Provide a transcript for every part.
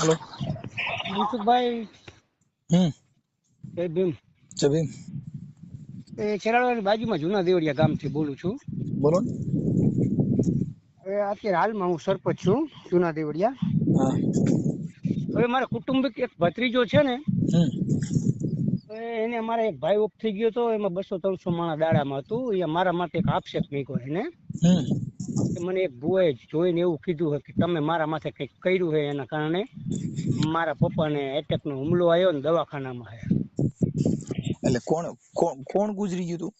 હાલો. મનસુખભાઈ જય ભીમ. જય ભીમ. છેરાડાની બાજુમાં જૂના દેવળિયા ગામથી બોલું છું. બોલો ને. અત્યારે હાલમાં હું સરપંચ છું જૂના દેવળિયા. હા. હવે મારા કુટુંબિક એક ભત્રીજો છે ને, એને અમારા એક ભાઈ ઓફ થઈ ગયો હતો. એમાં 200-300 માણા દાડામાં હતું. એ મારા માટે એક આક્ષેપ મૂક્યો એને. મને એક ભુવાએ જોઈને એવું કીધું કે તમે મારા માથે કંઈક કર્યું છે, એના કારણે મારા પપ્પાને એટેકનો હુમલો આવ્યો ને દવાખાનામાં છે. એટલે કોણ કોણ કોણ ગુજરી ગયું તું?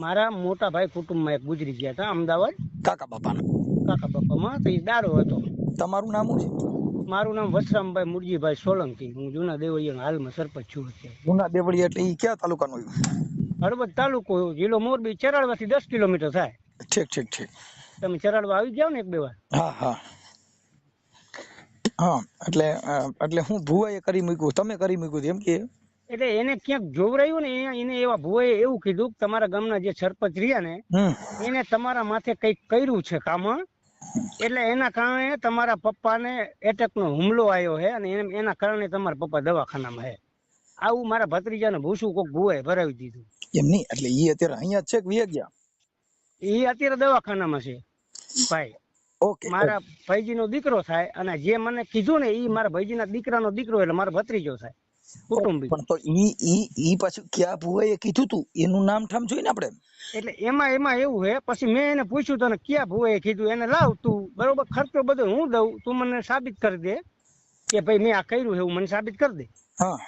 મારા મોટા ભાઈ કુટુંબમાં એક ગુજરી ગયા હતા અમદાવાદ. કાકા બાપાના? કાકા બાપામાં. તો એ દારો હતો. તમારું નામ શું છે? મારું નામ વસરામભાઈ મુરજીભાઈ સોલંકી. હું જૂના દેવળિયાનો હાલમાં સરપંચ છું. જૂના દેવળિયા એટલે ઈ કયા તાલુકાનું આવ્યું? હળવદ તાલુકો, જિલ્લો મોરબી. ચરાડવાથી 10 કિલોમીટર થાય. ઠીક ઠીક ઠીક. તમે ચરાડવા આવી જાવ ને 1-2 વાર. હા હા હા. એટલે હું ભુવાએ કરી મૂક્યું, તમે કરી મૂક્યું એમ કે? એટલે એને ક્યાંક જોવરાયું ને, એને એવા ભુવાએ એવું કીધું કે તમારા ગામના જે સરપંચ રહ્યા ને, એને તમારા માથે કંઈક કર્યું છે કામ, એટલે એના કારણે તમારા પપ્પાને એટેકનો હુમલો આવ્યો છે અને એના કારણે તમારા પપ્પા દવાખાનામાં છે. આવું મારા ભત્રીજાને ભૂસું કોક ભુવાએ ભરાવી દીધું. એમ નહીં, એટલે ઈ અત્યારે અહીંયા છે કે વિયા ગયા? એ અત્યારે દવાખાનામાં છે ભાઈ. ઓકે. મારા ભાઈજીનો દીકરો થાય, અને જે મને કીધું ને એ મારા ભાઈજીના દીકરાનો દીકરો, એટલે મારો ભત્રીજો થાય કુટુંબી. પણ તો ઈ પાછું ક્યાં ભુવાએ કીધું તું એનું નામ ઠામ જોઈને આપણે? એટલે એમાં એવું છે. પછી મેં એને પૂછ્યું તને ક્યાં ભુવાએ કીધું. એને લાવ તું બરોબર ખર્ચો બધો હું દઉં, તું મને સાબિત કરી દે કે ભાઈ મેં આ કર્યું છે, એવું મને સાબિત કરી દે. હા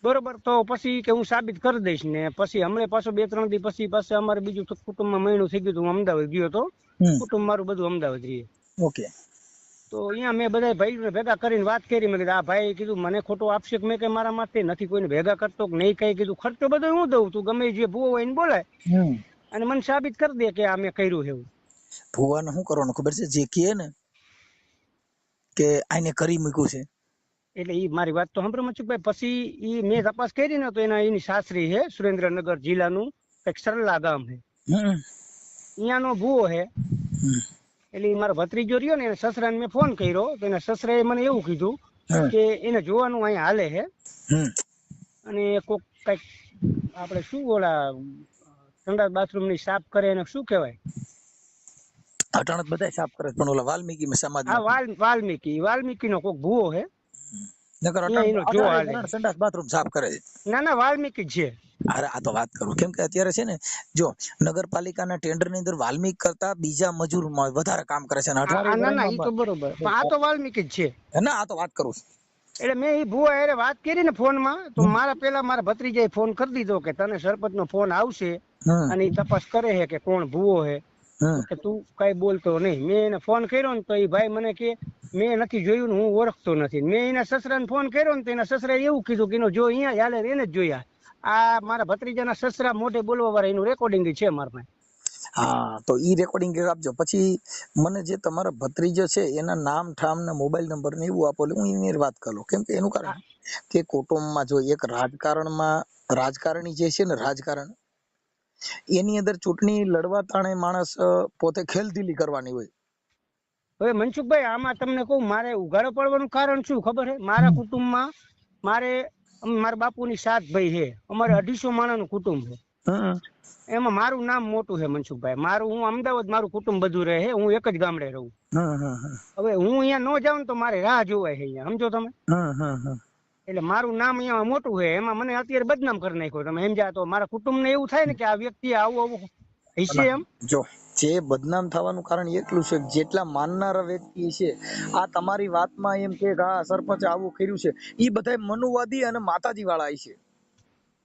બરોબર. તો પછી કે હું સાબિત કરી દઈશ ને. પછી હમણાં પાછો 2-3 દી પછી પાછું અમારે બીજું કુટુંબમાં મહિનું થઈ ગયું. હું અમદાવાદ ગયો હતો. કુટુંબ મારું બધું અમદાવાદ રહીએ. ઓકે. તો અહીંયા મેં બધા ભાઈઓને ભેગા કરીને વાત કરી. મેં કીધું આ ભાઈ કીધું મને ખોટો આક્ષેપ મેં કઈ મારા માટે નથી કોઈને ભેગા કરતો કે નહીં કઈ. કીધું ખર્ચો બધો હું દઉં, તું ગમે જે ભૂવો હોય એને બોલાય અને મને સાબિત કરી દે કે આ મેં કર્યું છે એવું. ભુવાને શું કરવાનું ખબર છે? જે કહે ને કે આને કરી મૂક્યું છે, એટલે ઈ મારી વાત તો સાંભળો મનસુખભાઈ. પછી ઈ મેં તપાસ કરી ને તો એની સાસરી છે સુરેન્દ્રનગર જિલ્લાનું એક સરલા ગામ છે, અહીંયાનો ભૂવો છે. એટલે મારો ભત્રીજો રહ્યો ને, એને સસરાને મેં ફોન કર્યો તો એના સસરાએ મને એવું કીધું કે એને જોવાનું અહીંયા હાલે છે અને કોક કઈક આપણે શું ઓલા સંડાસ બાથરૂમ ની સાફ કરે એને શું કહેવાય? અટાણત બધા સાફ કરે, પણ ઓલા વાલ્મીકી સમાજ, હા વાલ્મીકી નો કોક ભૂવો છે. નકર સંડાસ બાથરૂમ સાફ કરે છે. ના વાલ્મીકી છે. અરે આ તો વાત કરું કેમ કે અત્યારે છે ને, જો નગરપાલિકાના ટેન્ડર ની અંદર વાલ્મીક કરતા બીજા મજૂર વધારે કામ કરે છે. ના ઈ તો બરોબર, પણ આ તો વાલ્મીકી જ છે. ના આ તો વાત કરું છું. એટલે મેં એ ભુવા હારે વાત કરી ને ફોન માં, તો મારા પેલા મારા ભત્રીજાએ ફોન કરી દીધો કે તને સરપંચ નો ફોન આવશે અને એ તપાસ કરે છે કે કોણ ભુવો છે, કે તું કઈ બોલતો નહીં. મેં એને ફોન કર્યો ને તો એ ભાઈ મને કે મેં નથી જોયું ને હું ઓળખતો નથી. મેં એના સસરાને ફોન કર્યો ને તો એના સસરાએ એવું કીધું કે એનો જો અહીંયા હાલે એને જ જોયા. આ મારા ભત્રીજાના સસરા મોઢે બોલવા વાળા એનું રેકોર્ડિંગ છે મારા પાસે. હા તો ઈ રેકોર્ડિંગ આપજો. પછી મને જે તમારા ભત્રીજો છે એના નામ ઠામ ને મોબાઈલ નંબર ને એવું આપો, હું એની વાત કરું. કેમ કે એનું કારણ કે કુટુંબમાં જો એક રાજકારણી જે છે ને, રાજકારણ એની અંદર ચૂંટણી લડવા તાણે માણસ પોતે ખેલદિલી કરવાની હોય. હવે મનસુખભાઈ આમાં તમને કહું, મારે ઉઘાડો પડવાનું કારણ શું ખબર છે? મારા કુટુંબમાં મારા બાપુની 7 ભાઈ છે. અમારે 250 માણસનું કુટુંબ છે. એમાં મારું નામ મોટું છે મનસુખભાઈ. હું અમદાવાદ મારું કુટુંબ બધું રહે છે. હું એક જ ગામડે રહું. હવે હું અહીંયા ન જાઉં તો મારે રાહ જોવાય છે અહીંયા, સમજો તમે? એટલે મારું નામ અહીંયા મોટું છે. એમાં મને અત્યારે બદનામ કરી નાખ્યો તમે સમજ્યા. તો મારા કુટુંબ ને એવું થાય ને કે આ વ્યક્તિ આવું હશે. એમ જો જે બદનામ થવાનું કારણ એટલું છે, જેટલા માનનારા વ્યક્તિ છે આ તમારી વાતમાં એમ કે આ સરપંચ આવું કર્યું છે, એ બધા મનુવાદી અને માતાજી વાળા છે.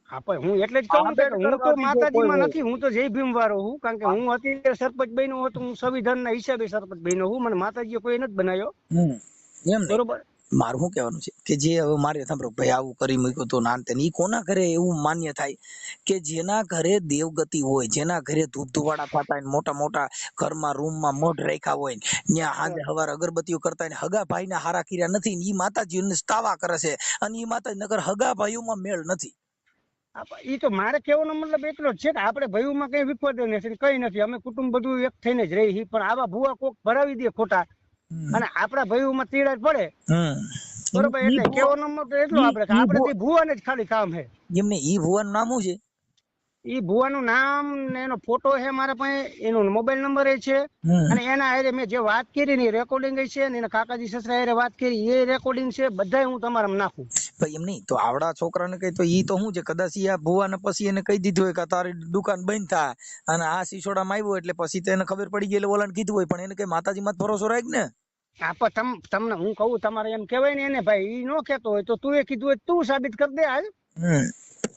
હા પણ હું એટલે જ કહું કે હું તો માતાજીમાં નથી, હું તો જય ભીમ વાળો છું. કારણ કે હું અત્યારે સરપંચ બન્યો હોત, હું સંવિધાનના હિસાબે સરપંચ બન્યો છું. મને માતાજીએ કોઈ નથી બનાવ્યો. એમ બરોબર. મારું શું કહેવાનું છે કે જે હવે મારે સાંભળો ભાઈ આવું કરી મૂક્યું તો નાનતે ઈ કોના ઘરે એવું માન્ય થાય કે જેના ઘરે દેવગતિ હોય, જેના ઘરે ધૂપ ધુવાડા થતા હોય, મોટા મોટા ઘરમાં રૂમમાં મોઢ રાખ્યા હોય, ત્યાં હાજે હવાર અગરબત્તીઓ કરતા હોય, હગા ભાઈને હારા કર્યા નથી, ઈ માતાજીને સ્તાવા કરે છે અને ઈ માતાજી નગર હગા ભાઈઓમાં મેળ નથી. ઈ તો મારે કહેવાનો મતલબ એટલો જ છે કે આપણે ભાઈઓમાં કઈ વિપદ નથી, કઈ નથી. અમે કુટુંબ બધું એક થઈને જ રહી. પણ આવા ભૂવા કોક ભરાવી દે ખોટા અને આપણા ભાઈઓમાં તીડા પડે બરોબર, એટલે કેવાનો મતલબ એટલો આપણે કે આપણે તે ભુવાને જ ખાલી કામ છે. એમને ઈ ભુવાનું નામ શું છે? ઈ ભુવાનું નામ ને એનો ફોટો છે મારા પાસે, એનો મોબાઈલ નંબર છે, અને એના હારે મેં જે વાત કરી ને રેકોર્ડિંગ છે, ને એના કાકાજી સસરા હારે વાત કરી એ રેકોર્ડિંગ છે, બધાય હું તમારામાં નાખું. ભાઈ એમ નહીં તો આવડા છોકરાને કઈ તો ઈ તો શું છે, કદાચ ઈ આ ભુવાને પછી એને કહી દીધું હોય કે તારી દુકાન બંધ થાય અને આ સિસોડામાં આવ્યો એટલે પછી તો એને ખબર પડી ગઈ એટલે ઓલાને કીધું હોય, પણ એને કઈ માતાજીમાં જ ભરોસો રાખ ને. હા, પણ તમને હું કહું, તમારે એમ કહેવાય ને એને ભાઈ ઈ નો કહેતો હોય તો તું એ કીધું હોય તું સાબિત કરી દે હાલ.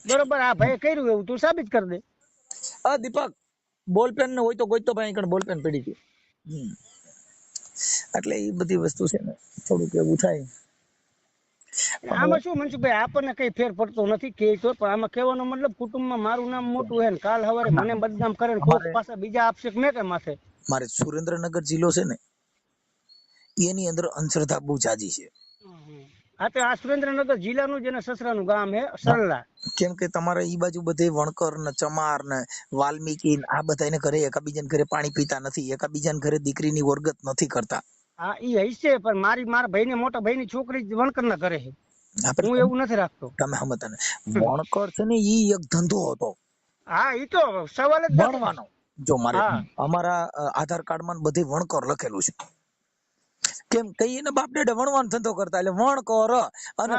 બરોબર, આ ભાઈ કર્યું એવું તું સાબિત કરી દે. આ દીપક બોલપેન ને હોય તો ગોઈતો ભાઈ કણ બોલપેન પડી ગઈ. એટલે એ બધી વસ્તુ છે ને થોડુંક એવું થાય. આમાં શું મનસુખભાઈ, આપણને કઈ ફેર પડતો નથી કે તો, પણ આમાં કહેવાનો મતલબ કુટુંબમાં મારું નામ મોટું હે ને કાલ સવારે મને બદનામ કરે ને કોક પાછા બીજા આપશે મેં કે માથે. મારે સુરેન્દ્રનગર જિલ્લો છે ને એની અંદર અંધશ્રદ્ધા બહુ જાજી છે. હા, તો આ સુરેન્દ્રનગર જિલ્લાનું જ એના સસરાનું ગામ હે સરલા. કેમ કે તમારે ઈ બાજુ બધે વણકર ને ચમાર ને વાલ્મીકી આ બધા એને ઘરે એકાબીજાને ઘરે પાણી પીતા નથી, એકાબીજાને ઘરે દીકરીની વરગત નથી કરતા. હા, ઈ હશે, પણ મારા ભાઈને મોટા ભાઈની છોકરી વણકર ના ઘરે છે. હું એવું નથી રાખતો. તમે સમજતા ને, વણકર છે ને ઈ એક ધંધો હતો. હા, ઈ તો સવાલ જ ભણવાનો. જો મારે અમારા આધાર કાર્ડમાં બધે વણકર લખેલું છે. કેમ કઈ એને બાપ દાદા વણવાનો ધંધો કરતા એટલે વણકર, અને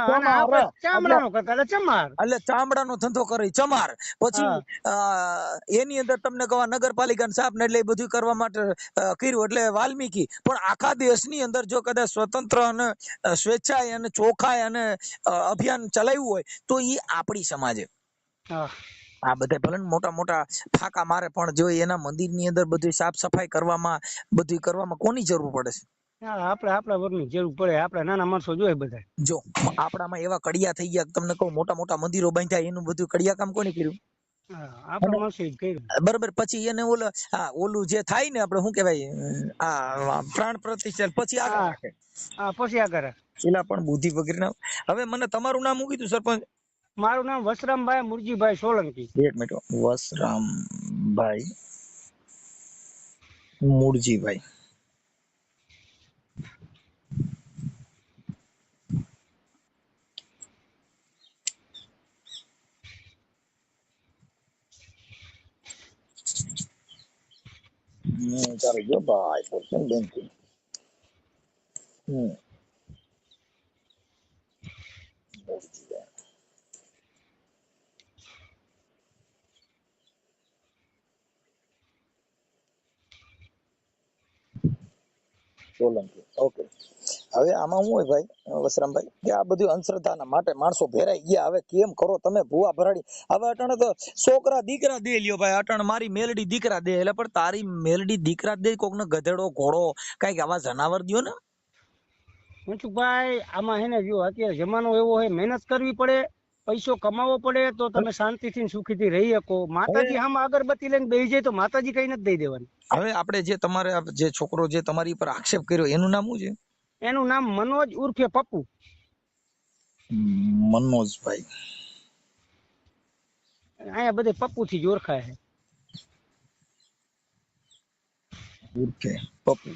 ચામડાનો કરતા એટલે ચમાર, એટલે ચામડાનો ધંધો કરે ચમાર. પછી એની અંદર તમને કહો નગરપાલિકાના સાપ ને એટલે બધું કરવા માટે કર્યું એટલે વાલ્મીકી. પણ આખા દેશની અંદર જો કદાચ સ્વતંત્ર અને સ્વેચ્છાએ અને ચોખાય અને અભિયાન ચલાવ્યું હોય તો ઈ આપણી સમાજે. આ બધા ભલે મોટા મોટા ફાકા મારે, પણ જો એના મંદિરની અંદર બધું સાફ સફાઈ કરવામાં બધું કરવામાં કોની જરૂર પડે છે? આપણા વર્ગની જરૂર પડે. આપણા નાના માણસો જોઈએ બધા. જો આપણામાં એવા કડિયા થઈ ગયા, તમને કહું મોટા મોટા મંદિરો બાંધ્યા, એનું બધું કડિયા કામ કોને કર્યું? બરોબર. પછી એને ઓલું જે થાય ને આપણે શું કેવાય, આ પ્રાણ પ્રતિષ્ઠા પછી આગળ રાખે. પછી આગળ એલા પણ બુદ્ધિ વગેરે. હવે મને તમારું નામ શું કીધું સરપંચ? મારું નામ વસરામભાઈ મુરજીભાઈ સોલંકી. એક મિનિટ, વસરામભાઈ મુરજીભાઈ. ચાલો જો ભાઈ પોર્શન બેંકિંગ. સોલંકી. ઓકે. હવે આમાં શું હોય ભાઈ વસરામભાઈ, કે આ બધું અંધશ્રદ્ધાના માટે માણસો ભેરાઈ ગયા. હવે કેમ કરો તમે ભૂવા ભરાડી? હવે અટાણે તો છોકરા દીકરા દે લ્યો ભાઈ. અટાણે મારી મેલડી દીકરા દે, એટલે પણ તારી મેલડી દીકરા દે કોક ને ગધેડો ઘોડો કઈક આવા જનાવર દયો ને. મનસુખભાઈ, આમાં હે ને જો અત્યારે જમાનો એવો હોય, મહેનત કરવી પડે, પૈસો કમાવો પડે તો તમે શાંતિથી સુખીથી રહી શકો. માતાજી આમાં અગરબત્તી લઈને બેસી જાય તો માતાજી કઈ નથી દઈ દેવાની. હવે આપણે જે તમારે જે છોકરો જે તમારી પર આક્ષેપ કર્યો એનું નામ શું છે? એનું નામ મનોજ ઉર્ફે પપ્પુ. મનોજભાઈ. અહીંયા બધે પપ્પુ થી જ ઓળખાય છે. ઉર્ફે પપ્પુ.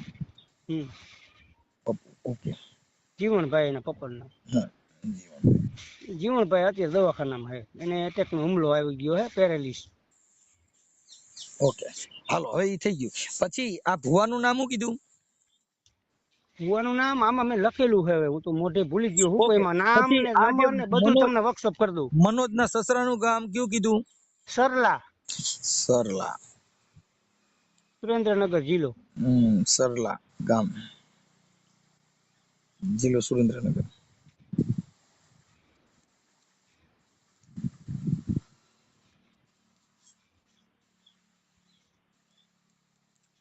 પપ્પુ. ઓકે. જીવણભાઈ એના પપ્પાનું નામ. જીવણભાઈ અત્યારે દવાખાનામાં છે. એને એટેક નો હુમલો આવી ગયો છે, પેરાલિસ. ઓકે, હાલો હવે એ થઈ ગયું. પછી આ ભુવાનું નામ શું કીધું? ભુવાનું નામ આમાં મેં લખેલું છે, હું તો મોઢે ભૂલી ગયો. હું એમાં નામ ને નંબર ને બધું તમને વર્કશોપ કરી દઉં. મનોજના સસરાનું ગામ કયું કીધું? સરલા. સરલા, સુરેન્દ્રનગર જિલ્લો. સરલા ગામ, જિલ્લો સુરેન્દ્રનગર.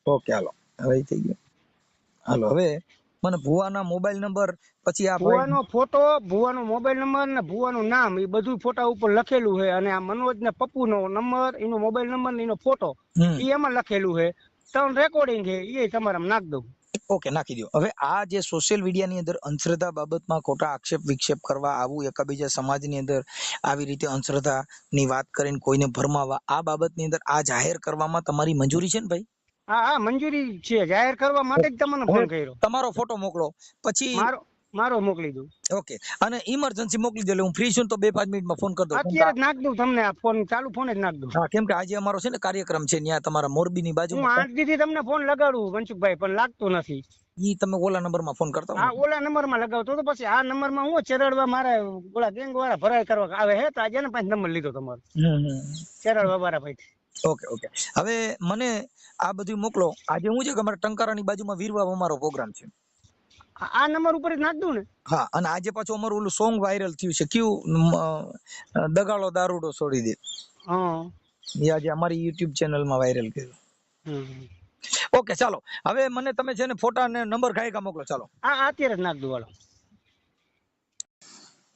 ઓકે, હાલો હવે થઈ ગયું. હાલો હવે મને ભુવાના મોબાઈલ નંબર, પછી આ ભુવાનો ફોટો, ભુવાનો મોબાઈલ નંબર ને ભુવાનું નામ, એ બધું ફોટા ઉપર લખેલું છે. અને આ મનોજ ને પપ્પુ નો નંબર, એનો મોબાઈલ નંબર ને એનો ફોટો એ એમાં લખેલું છે. 3 રેકોર્ડિંગ છે, એ તમારે નાખ દઉં. ઓકે, નાખી દો. હવે આ જે સોશિયલ મીડિયાની અંદર અંધશ્રદ્ધા બાબતમાં ખોટા આક્ષેપ વિક્ષેપ કરવા, આવું એકાબીજા સમાજની અંદર આવી રીતે અંધશ્રદ્ધાની વાત કરીને કોઈને ભરમાવા, આ બાબતની અંદર આ જાહેર કરવામાં તમારી મંજૂરી છે ને ભાઈ? હા, મંજૂરી છે. જાહેર કરવા માટે જ તમને ફોન કર્યો. તમારો ફોટો મોકલો. પછી મારો મોકલી દઉં. ઓકે, અને ઇમરજન્સી મોકલી દે એટલે હું ફ્રી છું તો 2-5 મિનિટમાં ફોન કરી દઉં. અત્યારે જ નાખ દઉં તમને, આ ફોન ચાલુ ફોન જ નાખ દઉં. હા, કેમ કે આજે અમારો છે ને કાર્યક્રમ છે ત્યાં તમારા મોરબીની હું બાજુમાં. 8 દી થી તમને ફોન લગાડું મનસુખભાઈ, પણ લાગતો નથી. ઈ તમે ઓલા નંબરમાં ફોન કરતા હા, ઓલા નંબરમાં લગાવતો તો પછી આ નંબરમાં હું ચેરડવા મારે ઓલા ગેંગ વાળા ભરાઈ કરવા આવે હે, તો આજે ને પાંચ નંબર લીધો તમારો ચેરડવા વાળા ભાઈ. ઓકે ઓકે, હવે મને આ બધું મોકલો. આજે હું છે કે અમારા ટંકારાની બાજુમાં વીરવા અમારો પ્રોગ્રામ છે. આ નંબર ઉપર જ નાખ દઉં ને? હા, અને આજે પાછું અમારું ઓલું સોંગ વાયરલ થયું છે, કયું દગાડો દારૂડો છોડી દે. હા, એ આજે અમારી યુટ્યુબ ચેનલમાં વાયરલ કર્યું. ઓકે, ચાલો હવે મને તમે છે ને ફોટા ને નંબર ખાઈ મોકલો. ચાલો અત્યારે જ નાખ દઉં. હાલો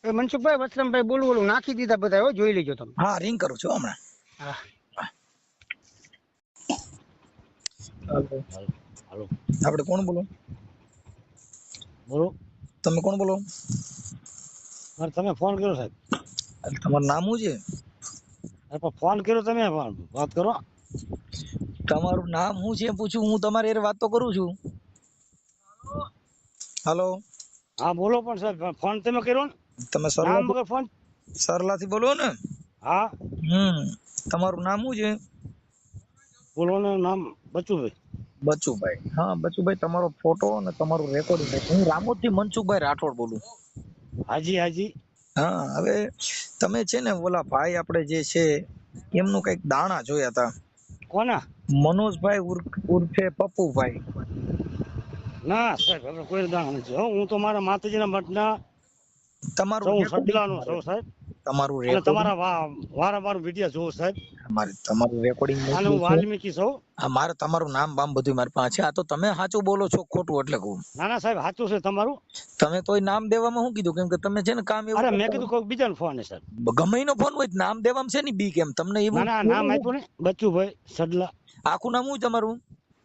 એ મનસુખભાઈ, વત્સલમભાઈ બોલું નાખી દીધા બધા, હો જોઈ લેજો તમે. હા, રિંગ કરું છું હમણાં. હા, હાલો, આપણે કોણ બોલો? બોલો, તમે કોણ બોલો? તમે ફોન કર્યો સાહેબ. તમારું નામ શું છે? ફોન કર્યો તમે, વાત કરો. તમારું નામ શું છે પૂછું? હું તમારી હારે વાત તો કરું છું. હાલો. હા બોલો, પણ સાહેબ ફોન તમે કર્યો ને? તમે સરલાથી બોલો ને? હા. તમારું નામ શું છે? બોલો ને, નામ બચુભાઈ. બચુભાઈ. હા બચુભાઈ, તમારો ફોટો અને તમારું રેકોર્ડિંગ. હું રામોદથી મનસુખભાઈ રાઠોડ બોલું. હાજી હાજી. હા, હવે તમે છે ને ઓલા ભાઈ આપણે જે છે એમનું કઈક દાણા જોયા હતા. કોના? મનોજભાઈ ઉર્ફે પપ્પુભાઈ. ના સાહેબ, આપણે કોઈ દાણા નથી. હું તો મારા માતાજીના મઠના તમારું સડલાનો છું સાહેબ. તમારું અને તમારા વારંવાર વિડિયો જોઉં સાહેબ. તમારું રેકોર્ડિંગ અને હું વાલ્મીકી છું. મારે તમારું નામ બામ બધું મારી પાસે છે. આ તો તમે સાચું બોલો છો ખોટું એટલે કહું? ના ના સાહેબ, સાચું છે તમારું. તમે તોય નામ દેવામાં શું કીધું? કેમ કે તમે છે ને કામ એવું. અરે મેં કીધું કોઈ બીજાનો ફોન છે સાહેબ. ગમે એનો ફોન હોય નામ દેવામાં છે ને બી કેમ તમને એવું? ના નામ આપ્યું ને, બચુભાઈ સડલા. આખું નામ શું તમારું?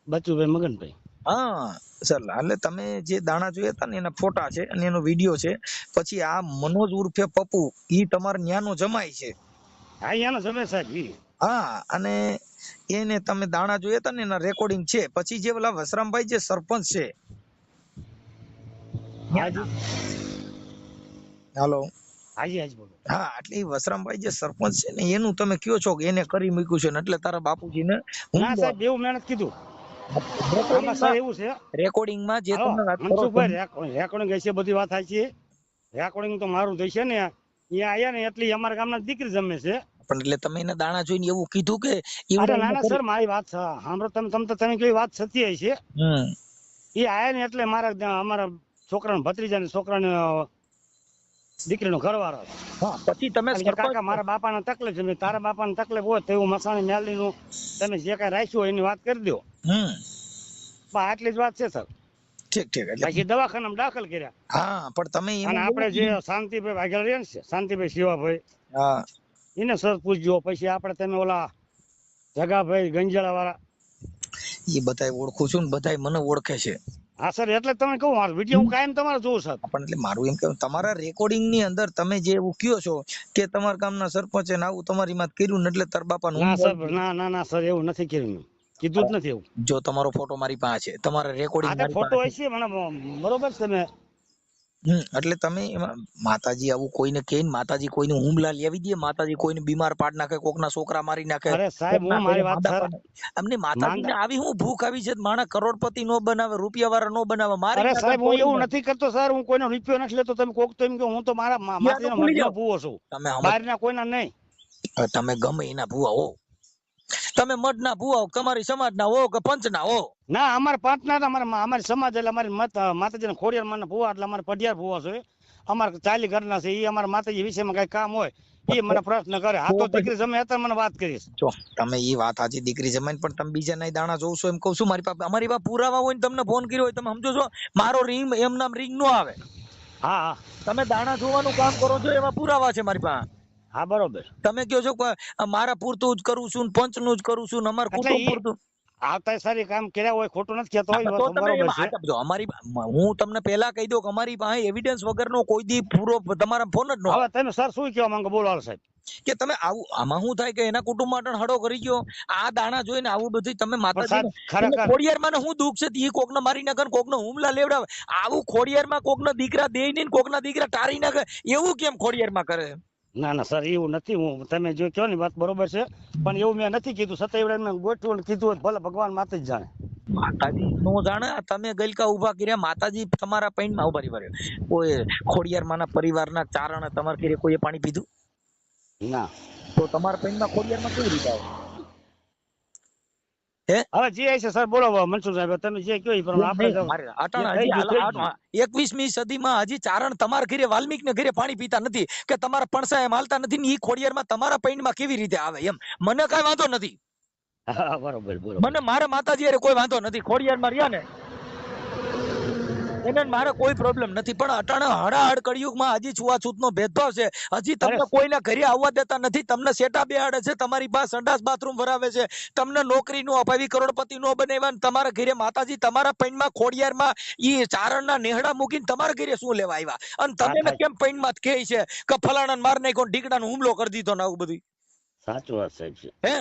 બચુભાઈ મગનભાઈ. હા સર, એટલે તમે જે દાણા જોયા હતા ને એના ફોટા છે અને એનો વિડીયો છે. પછી આ મનોજ ઉર્ફે પપ્પુ, ઈ તમાર ન્યાનો જમાઈ છે. હા, ન્યાનો જમાઈ સાહેબ. હા, અને એને તમે દાણા જોયા હતા ને એના રેકોર્ડિંગ છે. પછી જે ઓલા વસરામભાઈ જે સરપંચ છે. હાલો. હાજી હાજી બોલો. હા, એટલે એ વસરામભાઈ જે સરપંચ છે ને એનું તમે કયો છો કે એને કરી મૂક્યું છે ને એટલે તારા બાપુજી ને. ના સાહેબ, એવું મહેનત કીધું. રેકોર્ડિંગમાં જે તમે વાત કરો છો, રેકોર્ડિંગ હશે, બધી વાત થાય છે. રેકોર્ડિંગ તો મારું થઈ છે ને, અહીંયા આયા ને એટલી અમારા ગામના દીકરી જમે છે. પણ એટલે તમે એના દાણા જોઈને એવું કીધું કે? અરે ના ના સર, મારી વાત સાંભળો તમે કઈ વાત સત્ય છે. એ આયા ને એટલે અમારા છોકરાના ભત્રીજાને છોકરાને દીકરીનો ઘરવાળો. પછી તમે કાકા મારા બાપાને તકલીફ છે, તારા બાપાને તકલીફ હોય તો એવું મસાણી મેલડીનું તમે જે કઈ રાખ્યું હોય એની વાત કરી દો. આટલી જ વાત છે સર. ઠીક ઠીક. એટલે દવાખાનામાં દાખલ કર્યા. હા, પણ તમે અને આપણે જે શાંતિભાઈ વાઘેલા રહ્યા ને, શાંતિભાઈ શિવાભાઈ, હા, એને સર પૂછજો. પછી આપણે તમે ઓલા જગાભાઈ ગંજાળા વાળા, એ બધા ઓળખું છું ને, બધા મને ઓળખે છે. હા સર, એટલે તમે કહું મારો વિડીયો હું કાયમ તમારે જોઉં સર. પણ એટલે મારું એમ કેવું, તમારા રેકોર્ડિંગ ની અંદર તમે જે એવું કયો છો કે તમારા ગામના સરપંચે આવું તમારી માં કર્યું ને એટલે તાર બાપા ના સર, ના ના સર, એવું નથી કર્યું, કીધું જ નથી એવું. જો તમારો ફોટો મારી પાસે છે, તમારા રેકોર્ડિંગ ફોટો હશે મને બરોબર છે તમે. એટલે તમે એમાં માતાજી આવું કોઈને કહીને માતાજી કોઈને હુમલા લેવી દે, માતાજી કોઈને બીમાર પાડ નાખે, કોકના છોકરા મારી નાખે. અરે સાહેબ, હું મારી વાત સર, અમને માતાજીને આવી હું ભૂખ આવી છે, માણસ કરોડપતિ નો બનાવે, રૂપિયા વાળા નો બનાવે. મારે અરે સાહેબ, હું એવું નથી કરતો સર, હું કોઈનો રૂપિયો નથી લેતો. તમે કોક તો એમ કે હું તો મારા માતાજીનો મઠનો ભૂવો છું, બહારના કોઈના નહીં. તમે ગમે એના ભૂવા હો, તમે મઠ ના ભૂવા, તમારી સમાજ ના હો કે પંચ ના હો. ના, અમારા પાંચ ના, અમારી સમાજ એટલે અમારી માતાજીના ખોડિયાર માના ભૂવા, એટલે અમારે પઢિયાર ભૂવા છે. અમારે ચાલી ઘરના છે. એ અમારા માતાજી વિશેમાં કઈ કામ હોય એ મને પ્રશ્ન કરે. આ તો દીકરી જમે અત્યારે મને વાત કરીશ. જો તમે એ વાત આજે દીકરી જમાઈને, પણ તમે બીજા ના દાણા જોવ છો એમ કહું છું. મારી પાસે અમારી પાસે પુરાવા હોય ને તમને ફોન કર્યો હોય, તમે સમજો છો મારો રિંગ એમ નામ રિંગ નો આવે. હા હા, તમે દાણા જોવાનું કામ કરો છો, એવા પુરાવા છે મારી પાસે. હા બરોબર. તમે કહો છો કે મારા પૂરતું જ કરું છું, પંચ નું જ કરું છું, અમારા કુટુંબ પૂરતું. આવતા સારી કામ કર્યા હોય, ખોટું નથી કહેતો હોય, તો વાત તમે બરોબર એમાં છે. જો અમારી હું તમને પહેલા કહી દઉં કે અમારી પાસે એવિડન્સ વગરનો કોઈ દી પૂરો તમારા ફોન જ ન આવે. હવે તમે સર શું કહેવા માંગો, બોલો હાલ સાહેબ. કે તમે આવું આમાં શું થાય કે એના કુટુંબ માટે હડો કરી ગયો આ દાણા જોઈને આવું બધું તમે પણ સાહેબ માતાજીને ખરેખર ખોડિયારમાં શું દુઃખ છે એ કોકને મારી નાખે કોકનો હુમલા લેવડાવે આવું ખોડિયારમાં કોકના દીકરા દે નહીં કોકના દીકરા ટારી નાખે એવું કેમ ખોડિયારમાં કરે? ના ના સર એવું નથી, હું તમે જો કહો ને વાત બરોબર છે, પણ એવું મેં નથી કીધું. સત્યવડા મેં ગોઠવું ને કીધું ભલે ભગવાન માતા જ જાણે. માતાજી નો જાણે તમે ગલકા ઉભા કર્યા માતાજી તમારા પૈણમાં ઉભા રહ્યા કોઈ ખોડિયારમાંના પરિવારના ચારણ તમારા ઘરે કોઈએ પાણી પીધું? ના. તો તમારા પૈણમાં ખોડિયારમાં કેવી રીતે આવે? હવે જે છે સર બોલો મનસુખ સાહેબ, તમે જે કહો એ પ્રમાણે આપણે 21મી સદીમાં હજી ચારણ તમારા ઘરે વાલ્મીક ને ઘરે પાણી પીતા નથી કે તમારા પણસા એમ હાલતા નથી ને ઈ ખોડિયારમાં તમારા પૈણમાં કેવી રીતે આવે એમ મને કઈ વાંધો નથી. હા બરોબર બરોબર. મને મારા માતાજી અરે કોઈ વાંધો નથી ખોડિયારમાં રહ્યા ને એને મારે કોઈ પ્રોબ્લેમ નથી પણ અટાણે હડાહડ કળિયુગમાં હજી છૂઆછૂતનો ભેદભાવ છે. હજી તમને કોઈના ઘરે આવવા દેતા નથી, તમને સેટા બેહાડે છે, તમારી પાસે સંડાસ બાથરૂમ ભરાવે છે, તમને નોકરી નો અપાવી કરોડપતિ નો બનાવ્યા તમારા ઘરે માતાજી તમારા પૈણમાં ખોડિયારમાં ઈ ચારણના નેહડા મૂકીને તમારા ઘરે શું લેવા આવ્યા અને તમે કેમ પૈણમાં કહે છે કે ફલાણા માર નાખ્યો ઢીકડાનો હુમલો કરી દીધો ને આવું બધું? સાચું વાત સાહેબ છે. હે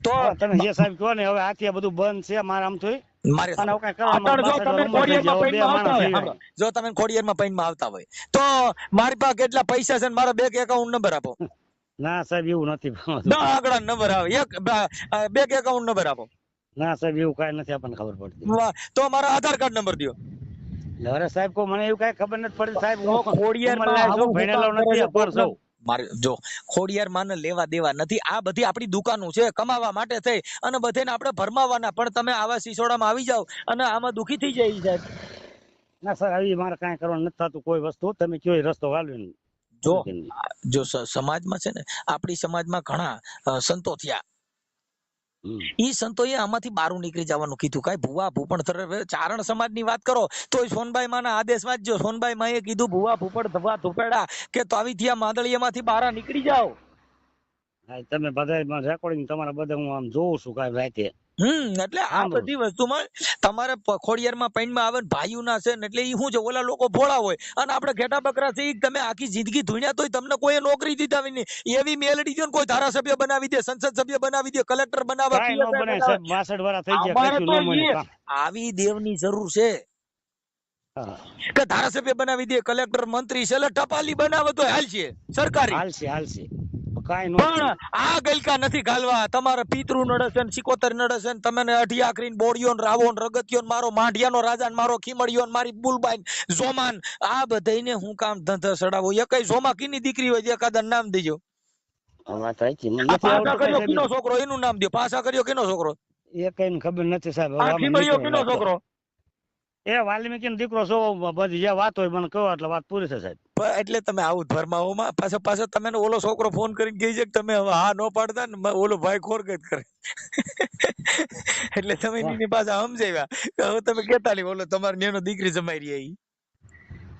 તો તમે જે સાહેબ કહો ને હવે આથી બધું બંધ છે મારા આમ તો મારે જો તમે ખોડિયારમાં પૈણમાં આવતા હોય તો મારી પાસે કેટલા પૈસા છે મારા બેંક એકાઉન્ટ નંબર આપો. ના સાહેબ એવું નથી. 10 આંકડા નંબર આવે એક બેંક એકાઉન્ટ નંબર આપો. ના સાહેબ એવું કઈ નથી આપણને ખબર પડતી. તો મારા આધાર કાર્ડ નંબર દો. અરે સાહેબ કો મને એવું કઈ ખબર નથી પડતી સાહેબ. ખોડિયારમાં ભણેલો નથી પર સૌ મારે જો ખોડિયારમાં ને લેવા દેવા નથી, આ બધી આપણી દુકાનો છે કમાવા માટે થઈ અને બધાને આપણે ભરમાવાના, પણ તમે આવા સિસોડામાં આવી જાવ અને આમાં દુખી થઈ જાય સાહેબ. ના સર આવી મારે કાંઈ કરવાનું નથી થતું કોઈ વસ્તુ, તમે કયો એ રસ્તો વાળ્યો. જો સમાજમાં છે ને આપણી સમાજમાં ઘણા સંતો થયા, ઈ સંતોએ આમાંથી બારું નીકળી જવાનું કીધું. કઈ ભુવા ભૂપણ ચારણ સમાજની વાત કરો તો સોનબાઈ માના આદેશ વાંચજો. સોનબાઈ માએ કીધું ભુવા ભૂપણ ધવા ધુપેડા કે તો આવી થયા માદળીયામાંથી બહાર નીકળી જાઓ. તમે બધા રેકોર્ડિંગ તમારા બધા હું આમ જોઉં છું કાંઈ રાતે. એટલે આ બધી વસ્તુમાં તમારે ખોડિયારમાં પૈણમાં આવે ભાઈઓ ના છે એટલે ઈ શું છે ઓલા લોકો ભોળા હોય અને આપણે ઘેટા બકરા છે તમે આખી જિંદગી ધૂણ્યા તોય તમને કોઈ નોકરી દીધા નહીં. એવી મેલડી દો ને કોઈ ધારાસભ્ય બનાવી દે, સંસદ સભ્ય બનાવી દે, કલેક્ટર બનાવે, આવી દેવની જરૂર છે કે ધારાસભ્ય બનાવી દે, કલેક્ટર મંત્રી છે એટલે ટપાલી બનાવે તો હાલશે સરકારી હાલશે. પણ આ ગલકા નથી ગાલવા. તમારે પિતૃ નડે છે, સિકોતર નડે છે, તમે અઢિયા કરીને બોડિયો રાવો રગતિયો મારો માઢિયાનો રાજા મારો ખીમડિયો મારી બુલબાઈ જોમાન આ બધાને હું કામ ધંધા સડાવો? એ કઈ જોમા કીની દીકરી હોય એકાદા નામ દેજો. છોકરો એનું નામ દો. પાસા કર્યો કેનો છોકરો? એ કઈ ખબર નથી સાહેબ. ખીમડિયો કેનો છોકરો? એ વાલ્મીકી દીકરો છો. બધી જે વાત હોય મને કહો એટલે વાત પૂરી થાય સાહેબ. એટલે તમે આવું ધર્માઓમાં પાછો તમે ઓલો છોકરો ફોન કરીને કહી છે કે તમે હવે હા નો પાડતા ને ઓલો ભાઈ ખોરગત કરે એટલે તમે એની પાછા સમજાવ્યા હવે તમે કેતા નહીં ઓલો તમારી નેનો દીકરી જમાઈ રહી.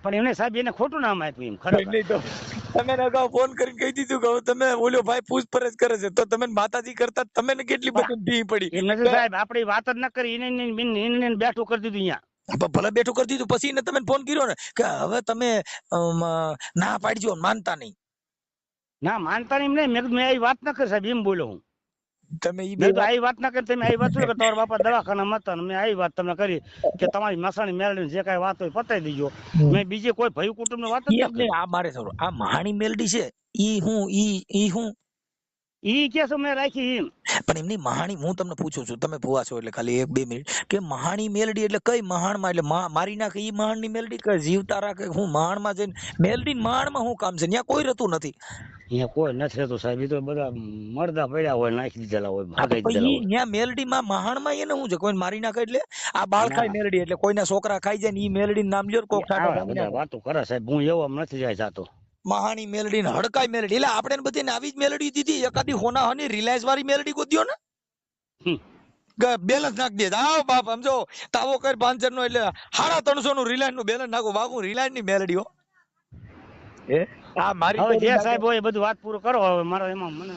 પણ એમને સાહેબ એને ખોટું નામ આપ્યું એમ ખરેખર નહીં તો તમે અગાઉ ફોન કરીને કહી દીધું કે તમે ઓલો ભાઈ પૂછપરછ કરે છે તો તમે માતાજી કરતા તમે કેટલી બધી ભી પડી સાહેબ. આપડી વાત જ ન કરી એને બેઠું કરી દીધું અહીંયા. ભલે બેઠું કરી દીધું પછી ને તમે ફોન કર્યો ને કે હવે તમે ના પાડજો માનતા નહીં. ના માનતા નહીં મેં આવી વાત ના કરી સાહેબ એમ બોલ્યો હું. તમે આવી વાત ના કરી તમે આવી વાત કે તમારા બાપા દવાખાનામાં હતા મેં આવી વાત તમને કરી કે તમારી મસાણી મેળવી જે કઈ વાત હોય પતાવી દીજો. મેં બીજે કોઈ ભયું કુટુંબ ની વાત જ આ મારે સારું આ મહાણી મેલડી છે ઈ હું ઈ કે મેં રાખી એમ. પણ એમની મહાણી હું તમને પૂછું છું, તમે ભુવા છો એટલે ખાલી 1-2 મિનિટ કે મહાણી મેલડી એટલે કઈ મહાણમાં એટલે મારી નાખે ઈ મહાણ ની મેલડી કે જીવતા રાખે? હું મહાણમાં જઈને મેલડી મહાણમાં શું કામ છે? ત્યાં કોઈ રહેતું નથી. અહીંયા કોઈ નથી રહેતું સાહેબ. તો બધા મરદા પડ્યા હોય નાખી દીધેલા હોય. ત્યાં મેલડીમાં મહાણમાં એને શું છે? કોઈ મારી નાખે એટલે આ બાળ ખાય મેલડી એટલે કોઈના છોકરા ખાઈ જાય ને ઈ મેલડી નામ લ્યો કોક વાતો કરે સાહેબ. હું એવો નથી જાય જાતો. મહાણી મેલડી ને હડકાઈ મેલડી એટલે આપણે બધી આવી જ મેલડી દીધી. એકાદી હોના હોની રિલાયન્સ વાળી મેલડી ગોત્યો ને બેલેન્સ નાખ દે. આવો બાપ સમજો તાવો કર 500 નો એટલે 350 નું રિલાયન્સ નું બેલેન્સ નાખો. બાપુ રિલાયન્સ ની મેલડી હો. આ મારી જે સાહેબ હોય બધું વાત પૂરું કરો. હવે મારો એમાં મને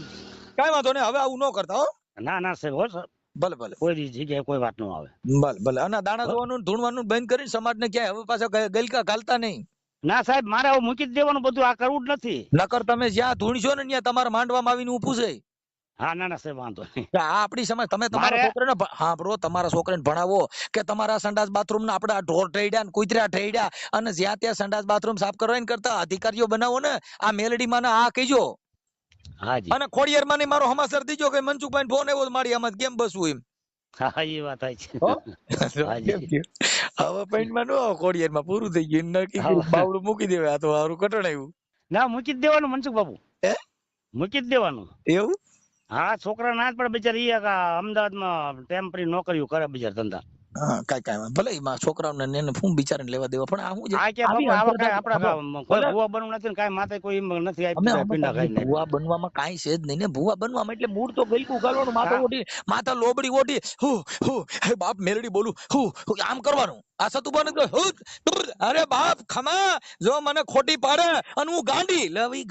કઈ વાંધો નહીં. હવે આવું ન કરતા હો. ના ના સાહેબ હો સર, ભલે ભલે કોઈ જગ્યાએ કોઈ વાત ન આવે. ભલે ભલે. અને દાણા જોવાનું ધૂણવાનું બંધ કરીને સમાજને ક્યાંય હવે પાછા ગલકા ઘાલતા નહીં. ના સાહેબ મારે હવે મૂકી જ દેવાનું બધું, આ કરવું જ નથી. નકર તમે જ્યાં ધૂણશો ને ત્યાં તમારા માંડવામાં આવીને ઊભું છે. હા ના ના સાહેબ વાંધો નહીં. આ આપણી સમાજ તમે તમારા છોકરાને હા બ્રો તમારા છોકરાને ભણાવો કે તમારા સંડાસ બાથરૂમ ના આપડા ઢોર ઠેડ્યા ને કૂતરા ઠેડ્યા અને જ્યાં ત્યાં સંડાસ બાથરૂમ સાફ કરવાને કરતા અધિકારીઓ બનાવો ને. આ મેલડી માં આ કહીજો. હાજી. અને ખોડિયાર માં મારો હમાસર દીજો કે મનસુખભાઈ ફોન આવ્યો મારી આમાં કેમ બસવું એમ. હા એ વાત છે. હાજી. હવે પેન્ટમાં નો ખોડિયાર માં પૂરું થઈ ગયું નક્કી બાવડું મૂકી દેવાય. આ તો હારું કટણ આવ્યું. ના મૂકી જ દેવાનું મનસુખ બાબુ, મૂકી જ દેવાનું. એવું? હા છોકરા ના જ પડે બિચારા, ઈ અમદાવાદમાં ટેમ્પરરી નોકરીઓ કરે બિચારા ધંધા. હા કાઈ ભલે એમાં છોકરાઓને ને હું બિચારાને લેવા દેવા પણ આ હું આ કે બાપુ આવા કાઈ આપડા કોઈ ભૂવા બનવું નથી ને કાઈ માથે કોઈ નથી આપી પિંડા ખાઈને. ભૂવા બનવામાં કાઈ છે જ નહીં ને. ભૂવા બનવામાં એટલે મૂળ તો ગલકું ગાલવાનું, માથા ઓઢી માથા લોબડી ઓઢી હે બાપ મેલડી બોલું આમ કરવાનું. આ સતુબાને અરે બાપ ખમા જો મને ખોટી પાડે અને હું ગાંડી લવી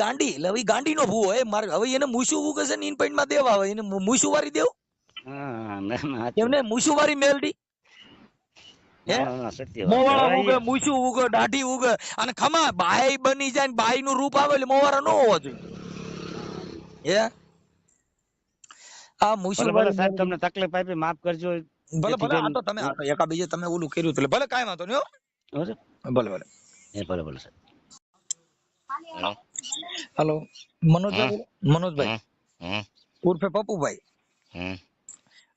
ગાંડી નો ભૂવો હે મારે. હવે એને મૂછું ઉગે છે ને ઇન પેન્ટ માં દેવા આવે એને મૂછું વારી દેવું. એમને મૂછું વારી મેલડી મૂછું ઉગે દાઢી ઉગે અને ખમા બાઈ બની જાય ને બાઈ નું રૂપ આવે એટલે મોવારા નો હોવો જોઈએ. આ મૂછું સાહેબ તમને તકલીફ આપી માફ કરજો. ભલે ભલે આ તો તમે એકા બીજે તમે ઓલું કર્યું એટલે ભલે કાઈ વાંધો નહીં. ભલે ભલે ભલે ભલે સાહેબ. હેલો મનોજભાઈ ઉર્ફે પપ્પુભાઈ.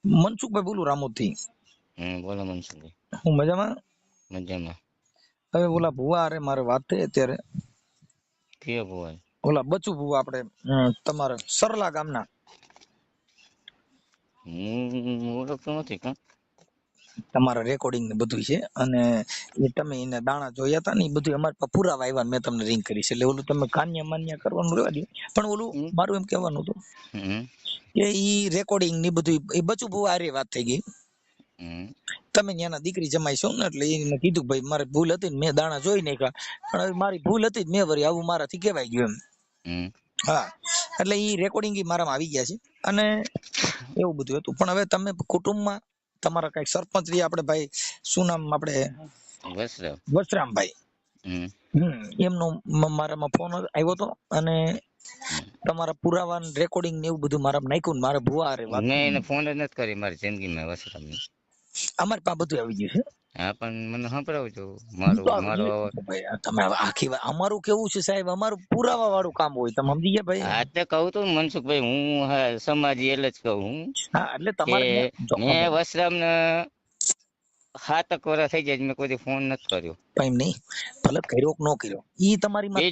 મનસુખભાઈ બોલું રામોદ થી. બોલો મનસુખભાઈ. હું મજામાં. હવે ઓલા ભુવા અરે મારે વાત થઈ અત્યારે. કયો ભુવા? ઓલા બચુ ભુવા આપણે તમારા સરલા ગામના. ઓળખતો નથી કા. તમારા રેકોર્ડિંગ ને બધું છે અને એ તમે એને દાણા જોયા હતા ને એ બધું અમારે પાસે પુરાવા આવ્યા. મેં તમને રિંગ કરી છે એટલે ઓલું તમે કાન્યા માન્ય કરવાનું રહેવા દો. પણ ઓલું મારું એમ કહેવાનું હતું કે ઈ રેકોર્ડિંગ ની બધું એ બચુ ભુવા આરે વાત થઈ ગઈ. તમે ત્યાંના દીકરી જમાઈ છો ને એટલે એને કીધું ભાઈ મારી ભૂલ હતી ને મેં દાણા જોઈ નાખ્યા પણ મારી ભૂલ હતી મેં વળી આવું મારાથી કહેવાય ગયું એમ. હા એટલે ઈ રેકોર્ડિંગ મારામાં આવી ગયા છે અને એવું બધું હતું. પણ હવે તમે કુટુંબમાં તમારા કઈક સરપંચ રી આપણે ભાઈ શું નામ આપણે વસરામભાઈ એમનો મારામાં ફોન આવ્યો હતો અને તમારા પુરાવા રેકોર્ડિંગ ને એવું બધું મારામાં નાખ્યું. મારે ભુવા અરે વાત મેં એને ફોન જ નથી કરી મારી જિંદગીમાં વસરામને. અમારી પાસે બધું આવી ગયું છે. હા પણ મને સંભળાવજો મારો તમે આખી વાત અમારું કેવું છે સાહેબ, અમારું પુરાવા વાળું કામ હોય તમે સમજી ગયા ભાઈ. હા તે કહું તો મનસુખભાઈ હું સમાજી એટલે જ કહું. હા એટલે તમારે મેં વસરામને 7 વર્ષ થઈ જાય મેં કોઈ ફોન નથી કર્યો. એમ નહીં ભલે કર્યો કે ન કર્યો ઈ તમારી માં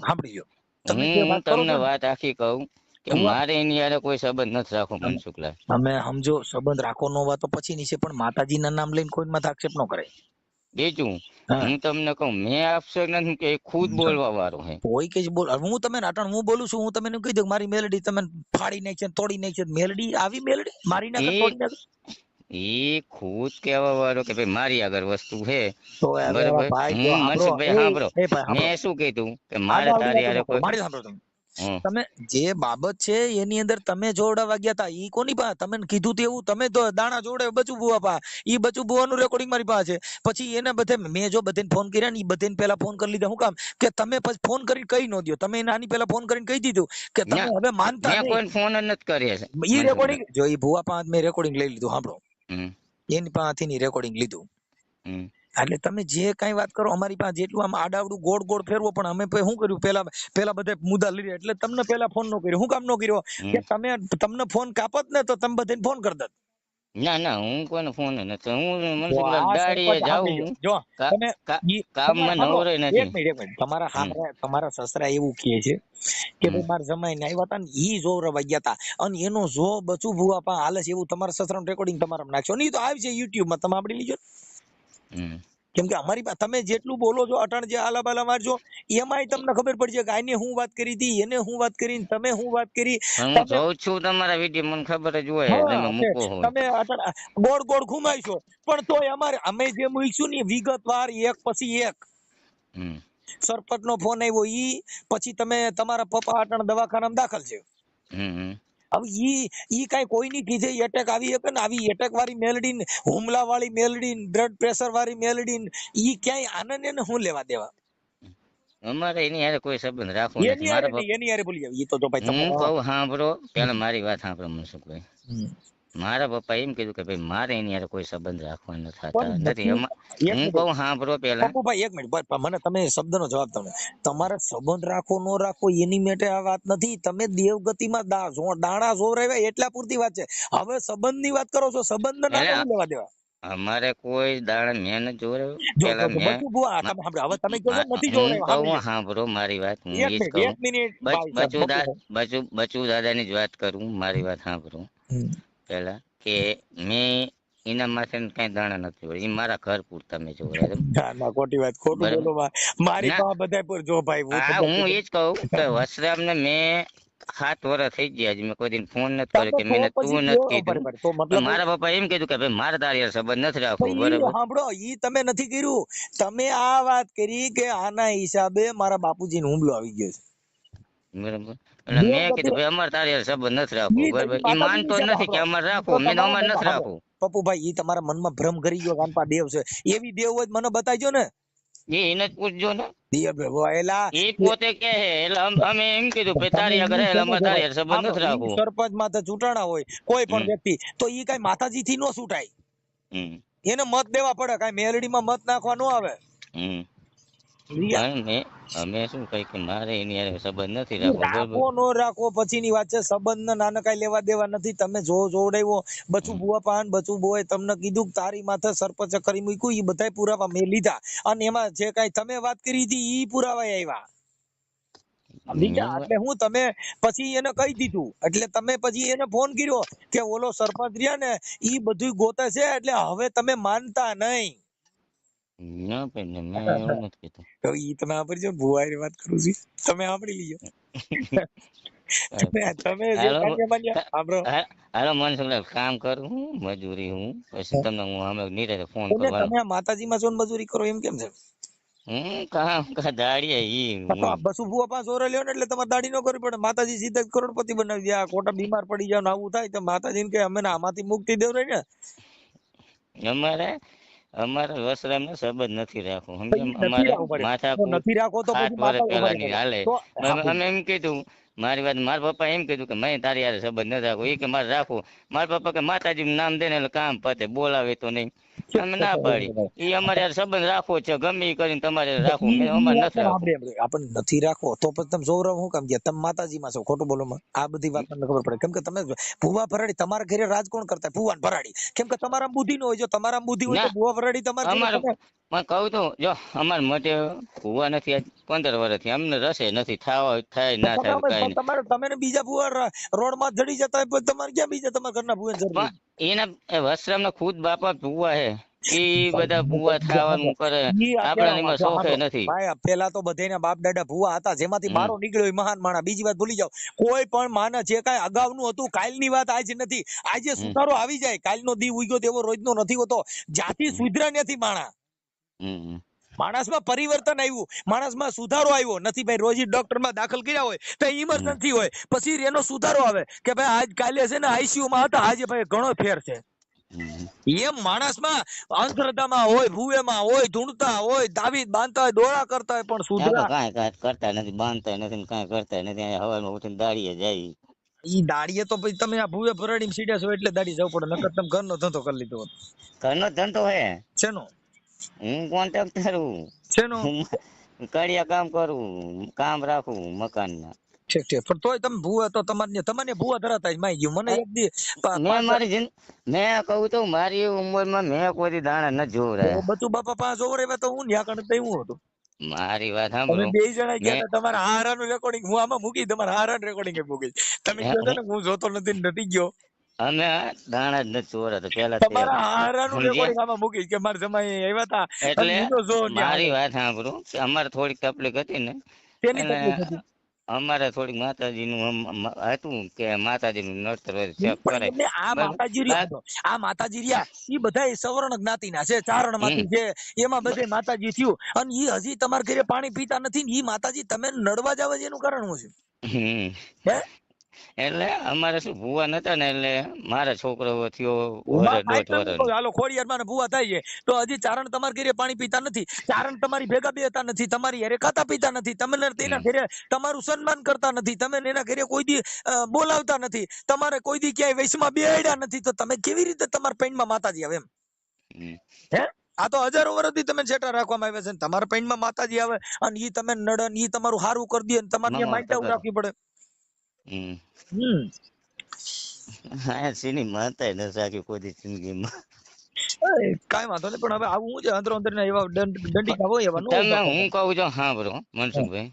સાંભળી લો. હું તમને વાત આખી કહું કે મારે એની યારે કોઈ સંબંધ નથી રાખવો મનસુખલાલ. અમે સમજો સંબંધ રાખો નો વાત તો પછી ની છે પણ માતાજીના નામ લઈને કોઈ માથે આક્ષેપ ન કરાય. બીજું હું તમને કહું મેં આપશો નથી કે ખુદ બોલવા વાળો હે કોઈ કે બોલ. હું તમે નાટણ હું બોલું છું હું તમને કહી દઉં મારી મેલડી તમે ફાડી નાખી તોડી નાખી. મેલડી આવી મેલડી મારી નાખે તોડી નાખે એ ખુદ કેવા વાળો કે ભાઈ મારી આગળ વસ્તુ છે બરોબર. હું મનસુખભાઈ સાંભળો મેં શું કીધું કે મારે તારી યારે કોઈ મારી સાંભળો તમે જે બાબત છે એની અંદર તમે જોડાવા ગયા હતા ઈ કોની પાસે તમે કીધું તેવું તમે તો દાણા જોડે બચુ બુવા પા ઈ બચુ બુવાનું રેકોર્ડિંગ મારી પાસે છે. પછી એને બધે મેં જો બધાને ફોન કર્યા ને ઈ બધાને પહેલા ફોન કરી લીધા. શું કામ કે તમે પછી ફોન કરીને કહી ન દો. તમે આની પહેલા ફોન કરીને કહી દીધું કે તમે હવે માનતા મેં કોઈ ફોન જ નથી કર્યા છે. ઈ રેકોર્ડિંગ જો ઈ ભુવા પાસે મેં રેકોર્ડિંગ લઈ લીધું. સાંભળો એની પાસેથી ની રેકોર્ડિંગ લીધું એટલે તમે જે કઈ વાત કરો અમારી પાસે જેટલું આમ આડાવડું ગોળ ગોળ ફેરવો પણ અમે શું કર્યું પેલા બધા મુદ્દા લઈ એટલે તમને પેલા ફોન નો કર્યો. શું કામ નો કર્યો કે તમને ફોન કાપત ને તો તમે બધાને ફોન કરી દત. ના ના હું કોઈને ફોન નથી. હું મનસુખલાલ દાડીએ જાઉં જો તમે કામમાં નવરો નથી. એક મિનિટ તમારા સસરા એવું કહે છે કે ભાઈ મારા જમાઈને આવ્યા હતા ને ઈ જોરવા ગયા હતા અને એનો જો બચુ ભુવા પા હાલે છે એવું તમારા સસરાનું રેકોર્ડિંગ તમારા નાખશો નહીં તો આવી છે યુટ્યુબ માં તમે આપડી લીજો. કેમ કે અમારી પાસે તમે જેટલું બોલો છો અટાણ જે આલા બાલા મારજો એમાંય તમને ખબર પડશે કે આને હું વાત કરી હતી એને હું વાત કરી તમે હું વાત કરી. હું જોઉં છું તમારા વિડીયો મને ખબર જ હોય તમે મૂકો હોય તમે ગોળ ગોળ ઘુમાઈશો પણ તોય અમે જે મૂકશું ને વિગતવાર એક પછી એક. સરપંચ નો ફોન આવ્યો ઈ પછી તમે તમારા પપ્પા અટાણ દવાખાનામાં દાખલ છે હવે ઈ કઈ કોઈની કીધે એટેક આવી શકે ને? આવી એટેક વાળી મેલડી, હુમલા વાળી મેલડી, બ્લડ પ્રેશર વાળી મેલડી, ઈ ક્યાંય આનંદ એને શું લેવા દેવા? અમારે એની હારે કોઈ સંબંધ રાખવો નથી. એની હારે બોલી આવી. ઈ તો જો ભાઈ હું કહું સાંભળો, પેલા મારી વાત સાંભળો મનસુખભાઈ. મારા પપ્પા એમ કીધું કે ભાઈ મારે એની હારે કોઈ સંબંધ રાખવા નથી. હું કહું સાંભળો પેલા. ભાઈ એક મિનિટ, મને તમે શબ્દનો જવાબ તમે. તમારે સંબંધ રાખો ન રાખો એની માટે આ વાત નથી. તમે દેવગતિમાં દાણા જોરાવ્યા એટલા પૂરતી વાત છે. હવે સંબંધની વાત કરો છો, સંબંધ ના લેવા દેવા. અમારે કોઈ દાણા મેં નથી જોરાવ્યો. હવે તમે કહો નથી જોરાવ્યો. સાંભળો મારી વાત, હું એ જ કહું. બચુ દાદાની જ વાત કરું. મારી વાત સાંભળો પેલા, કે મેં એના માથે કઈ દાણા નથી જોડે. એ મારા ઘર પૂરતા મેં જોડે. ખોટી વાત, ખોટું બોલો. મારી પાસે બધા પર જો ભાઈ. હું એ જ કહું કે વસરામ ને મેં 7 વર્ષ થઈ ગયા. મેં કોઈ દિન ફોન નથી કર્યો કે મેં તું નથી કીધું. મારા પપ્પા એમ કીધું કે ભાઈ મારા તારી સંબંધ નથી રાખવો. બરાબર, સાંભળો, ઈ તમે નથી કર્યું. તમે આ વાત કરી કે આના હિસાબે મારા બાપુજીને હુમલો આવી ગયો છે. બરાબર, એટલે મેં કીધું ભાઈ અમારે તારી સંબંધ નથી રાખવો. બરાબર, એ માનતો નથી કે અમારે રાખવો. મેં અમારે નથી રાખવું. પપ્પુભાઈ, ઈ તમારા મનમાં ભ્રમ કરી ગયો. કાનપા દેવ છે, એવી દેવ હોય મને બતાવજો ને. એને જ પૂછજો ને. એ પોતે કે એટલે અમે એમ કીધું ભાઈ તારી આગળ અમારે તારી સંબંધ નથી રાખવો. સરપંચ માથે ચૂંટાણા હોય કોઈ પણ વ્યક્તિ, તો ઈ કઈ માતાજી થી નો છૂટાય. એને મત દેવા પડે. કઈ મેલડીમાં મત નાખવા નો આવે. અમે શું કઈ કે મારે એની હારે સંબંધ નથી રાખવો. નો રાખવો પછીની વાત છે. સંબંધ નાના કઈ લેવા દેવા નથી. તમે જોવડાવ્યો બચુ બુઆ પાન, બચુ બુઆએ તમને કીધું તારી માથે સરપંચે કરી મૂક્યું. ઈ બધા પુરાવા મેં લીધા, અને એમાં જે કઈ તમે વાત કરી હતી ઈ પુરાવા આવ્યા. એટલે હું તમે પછી એને કહી દીધું. એટલે તમે પછી એને ફોન કર્યો કે ઓલો સરપંચ રહ્યા ને ઈ બધું ગોતે છે, એટલે હવે તમે માનતા નહીં. ના ભાઈ, મેં એવું નથી કીધું. તો ઈ તમે સાંભળજો, ભુવાની વાત કરું છું, તમે સાંભળી લીજો. તમે હાલો મનસુખ કામ કરું, મજૂરી હું પછી તમને હું અમે નિરાતે ફોન કરવાનો. તમે માતાજીમાં છો મજૂરી કરો એમ કેમ છે? કામ દાડીએ ઈ બસુ ભુવા પાસે ઓરે લ્યો ને એટલે તમારે દાડી નો કરવી પડે. માતાજી સીધા કરોડપતિ બનાવી દે. આ ખોટા બીમાર પડી જાવ ને આવું થાય તો માતાજીને કે અમે આમાંથી મુક્તિ દેવ ને. અમારે વસરામ ને સંબંધ નથી રાખવો. અમારે માથા નથી રાખવો તો 7 વર્ષ પહેલાની હાલે. અમે એમ કીધું, મારી વાત, મારા પપ્પા એમ કીધું કે મેં તારી હારે સંબંધ નથી રાખવો. એ કે મારે રાખવું. મારા પપ્પા કે માતાજી નું નામ દે ને એટલે કામ પતે, બોલાવે તો નહીં. અમે ના પાડી. એ અમારે યાર સંબંધ રાખવો છે, ગમે એ કરીને તમારે રાખવું. અમારે નથી રાખવું. આપણને નથી રાખવો તો પછી તમે જોવરાવ હું કામ ગયા? તમે માતાજીમાં છો, ખોટું બોલો. આ બધી વાત તમને ખબર પડે. કેમ કે તમે ભુવા ભરાડી તમારા ઘરે રાજ કોણ કરતા? ભુવાન ભરાડી. કેમ કે તમારા બુદ્ધિ નો હોય. જો તમારા બુદ્ધિ હોય તો ભુવા ભરાડી તમારે. મેં કહું તો જો અમાર મટે ભુવા નથી આજ 15 વર્ષથી. અમને રસે નથી થાય ના થાય. તમે બીજા ભુવા રોડ માં જડી જતા હોય તમારે ક્યાં બીજા તમારા ઘરના ભુવા? એના વસરામ ના ખુદ બાપા ભુવા હે. ઈ બધા ભુવા થવાનું કરે. આપણા એમાં શોખે નથી. પેલા તો બધાના બાપ દાદા ભુવા હતા, જેમાંથી મારો નીકળ્યો મહાન માણા. બીજી વાત ભૂલી જાવ. કોઈ પણ માને જે કઈ અગાઉનું હતું, કાલની વાત આજ નથી. આજે સુધારો આવી જાય. કાલનો દી ઉગ્યો તેવો રોજનો નથી હોતો. જાતિ સુધરા નથી માણા. માણસમાં પરિવર્તન આવ્યું, માણસમાં સુધારો આવ્યો નથી. ભાઈ રોજ ડોક્ટર માં દાખલ કર્યા હોય તો ઇમરજન્સી હોય, પછી એનો સુધારો આવે કે ભાઈ આજ કાલે છે ને આઈસીયુ માં હતા, આજે ભાઈ ઘણો ફેર છે. એમ માણસમાં અંધશ્રદ્ધામાં હોય, ભૂવેમાં હોય, ધૂણતા હોય, દાવીદ બાંધતા હોય, દોડા કરતા હોય, પણ સુધરા કાંઈ કરતા નથી, બાંધતા નથી, કાંઈ કરતા નથી. હવામાં ઉઠીને દાડીએ જાય. ઈ દાડીએ તો પછી તમે આ ભૂવે ભરાડી સીડ્યા છો એટલે દાડી જવું પડે. નકર તમે ઘરનો ધંધો કરી લીધો. ઘરનો ધંધો હે શેનો? હું કોન્ટ્રાક્ટર છું. શેનો? કડિયા કામ કરું, કામ રાખું મકાનના. ઠીક ઠીક. પણ તોય તમે ભૂવા તો તમને ભૂવા ધરાતા જ માઈ ગયું. મને એક દી મેં કહું તો મારી ઉંમરમાં મેં કોઈ દાણા ન જોવરાય. બચુ બાપા પાસે જોવરાવ્યા તો હું ન્યા કણ હું હતું. મારી વાત સાંભળો. બે જણા ગયા તમારા હારાનું રેકોર્ડિંગ હું આમાં મૂકી, તમારા હારાનું રેકોર્ડિંગ મૂકી. તમે કહો છો ને હું જોતો નથી ગયો. અમે દાણા જ નથી ચોરા. પેલા તમારા હારાનું રેકોર્ડિંગ આમાં મૂકી કે મારા જમાઈ આવ્યા હતા. એટલે મારી વાત સાંભળો, અમારે થોડીક તકલીફ હતી ને. તેની તકલીફ હતી. અમારે થોડીક માતાજી નું હતું કે માતાજી નું નડતર ચેક કરે. આ માતાજી રહ્યા ઈ બધા સવર્ણ જ્ઞાતિના છે, ચારણ માંથી છે. એમાં બધે માતાજી થયું, અને ઈ હજી તમારા ઘરે પાણી પીતા નથી. ઈ માતાજી તમે નડવા જાવ એનું કારણ શું છે? એટલે અમારે શું ભૂવા નતા ને એટલે મારા છોકરો થયો ભૂવા થાય વર્ષ તમે કહો, હાલો ખોડિયારમાં ને ભૂવા થાય છે તો હજી ચારણ તમારા ઘરે પાણી પીતા નથી, ચારણ તમારી ભેગા બેતા નથી, તમારી હારે ખાતા પીતા નથી, તમે તેના ઘરે તમારું સન્માન કરતા નથી, તમે એના ઘરે કોઈ દી બોલાવતા નથી, તમારે કોઈ દી ક્યાંય વૈશમાં બેડ્યા નથી, તો તમે કેવી રીતે તમારા પૈણમાં માતાજી આવે એમ? હે આ તો હજારો વર્ષથી તમે છેટા રાખવામાં આવ્યા છે, તમારા પૈણમાં માતાજી આવે અને ઈ તમે નડન, ઈ તમારું હારું કરી દે, તમારે ત્યાં માનતા રાખવી પડે. હા સીની માનતા ન રાખી કોઈ જિંદગીમાં. કાઈ વાંધો નહીં, પણ હવે આવું હું છે અંદરો અંદર એવા દંડિકા હોય એવા તમે હું કહું છું હા બ્રો મનસુખભાઈ,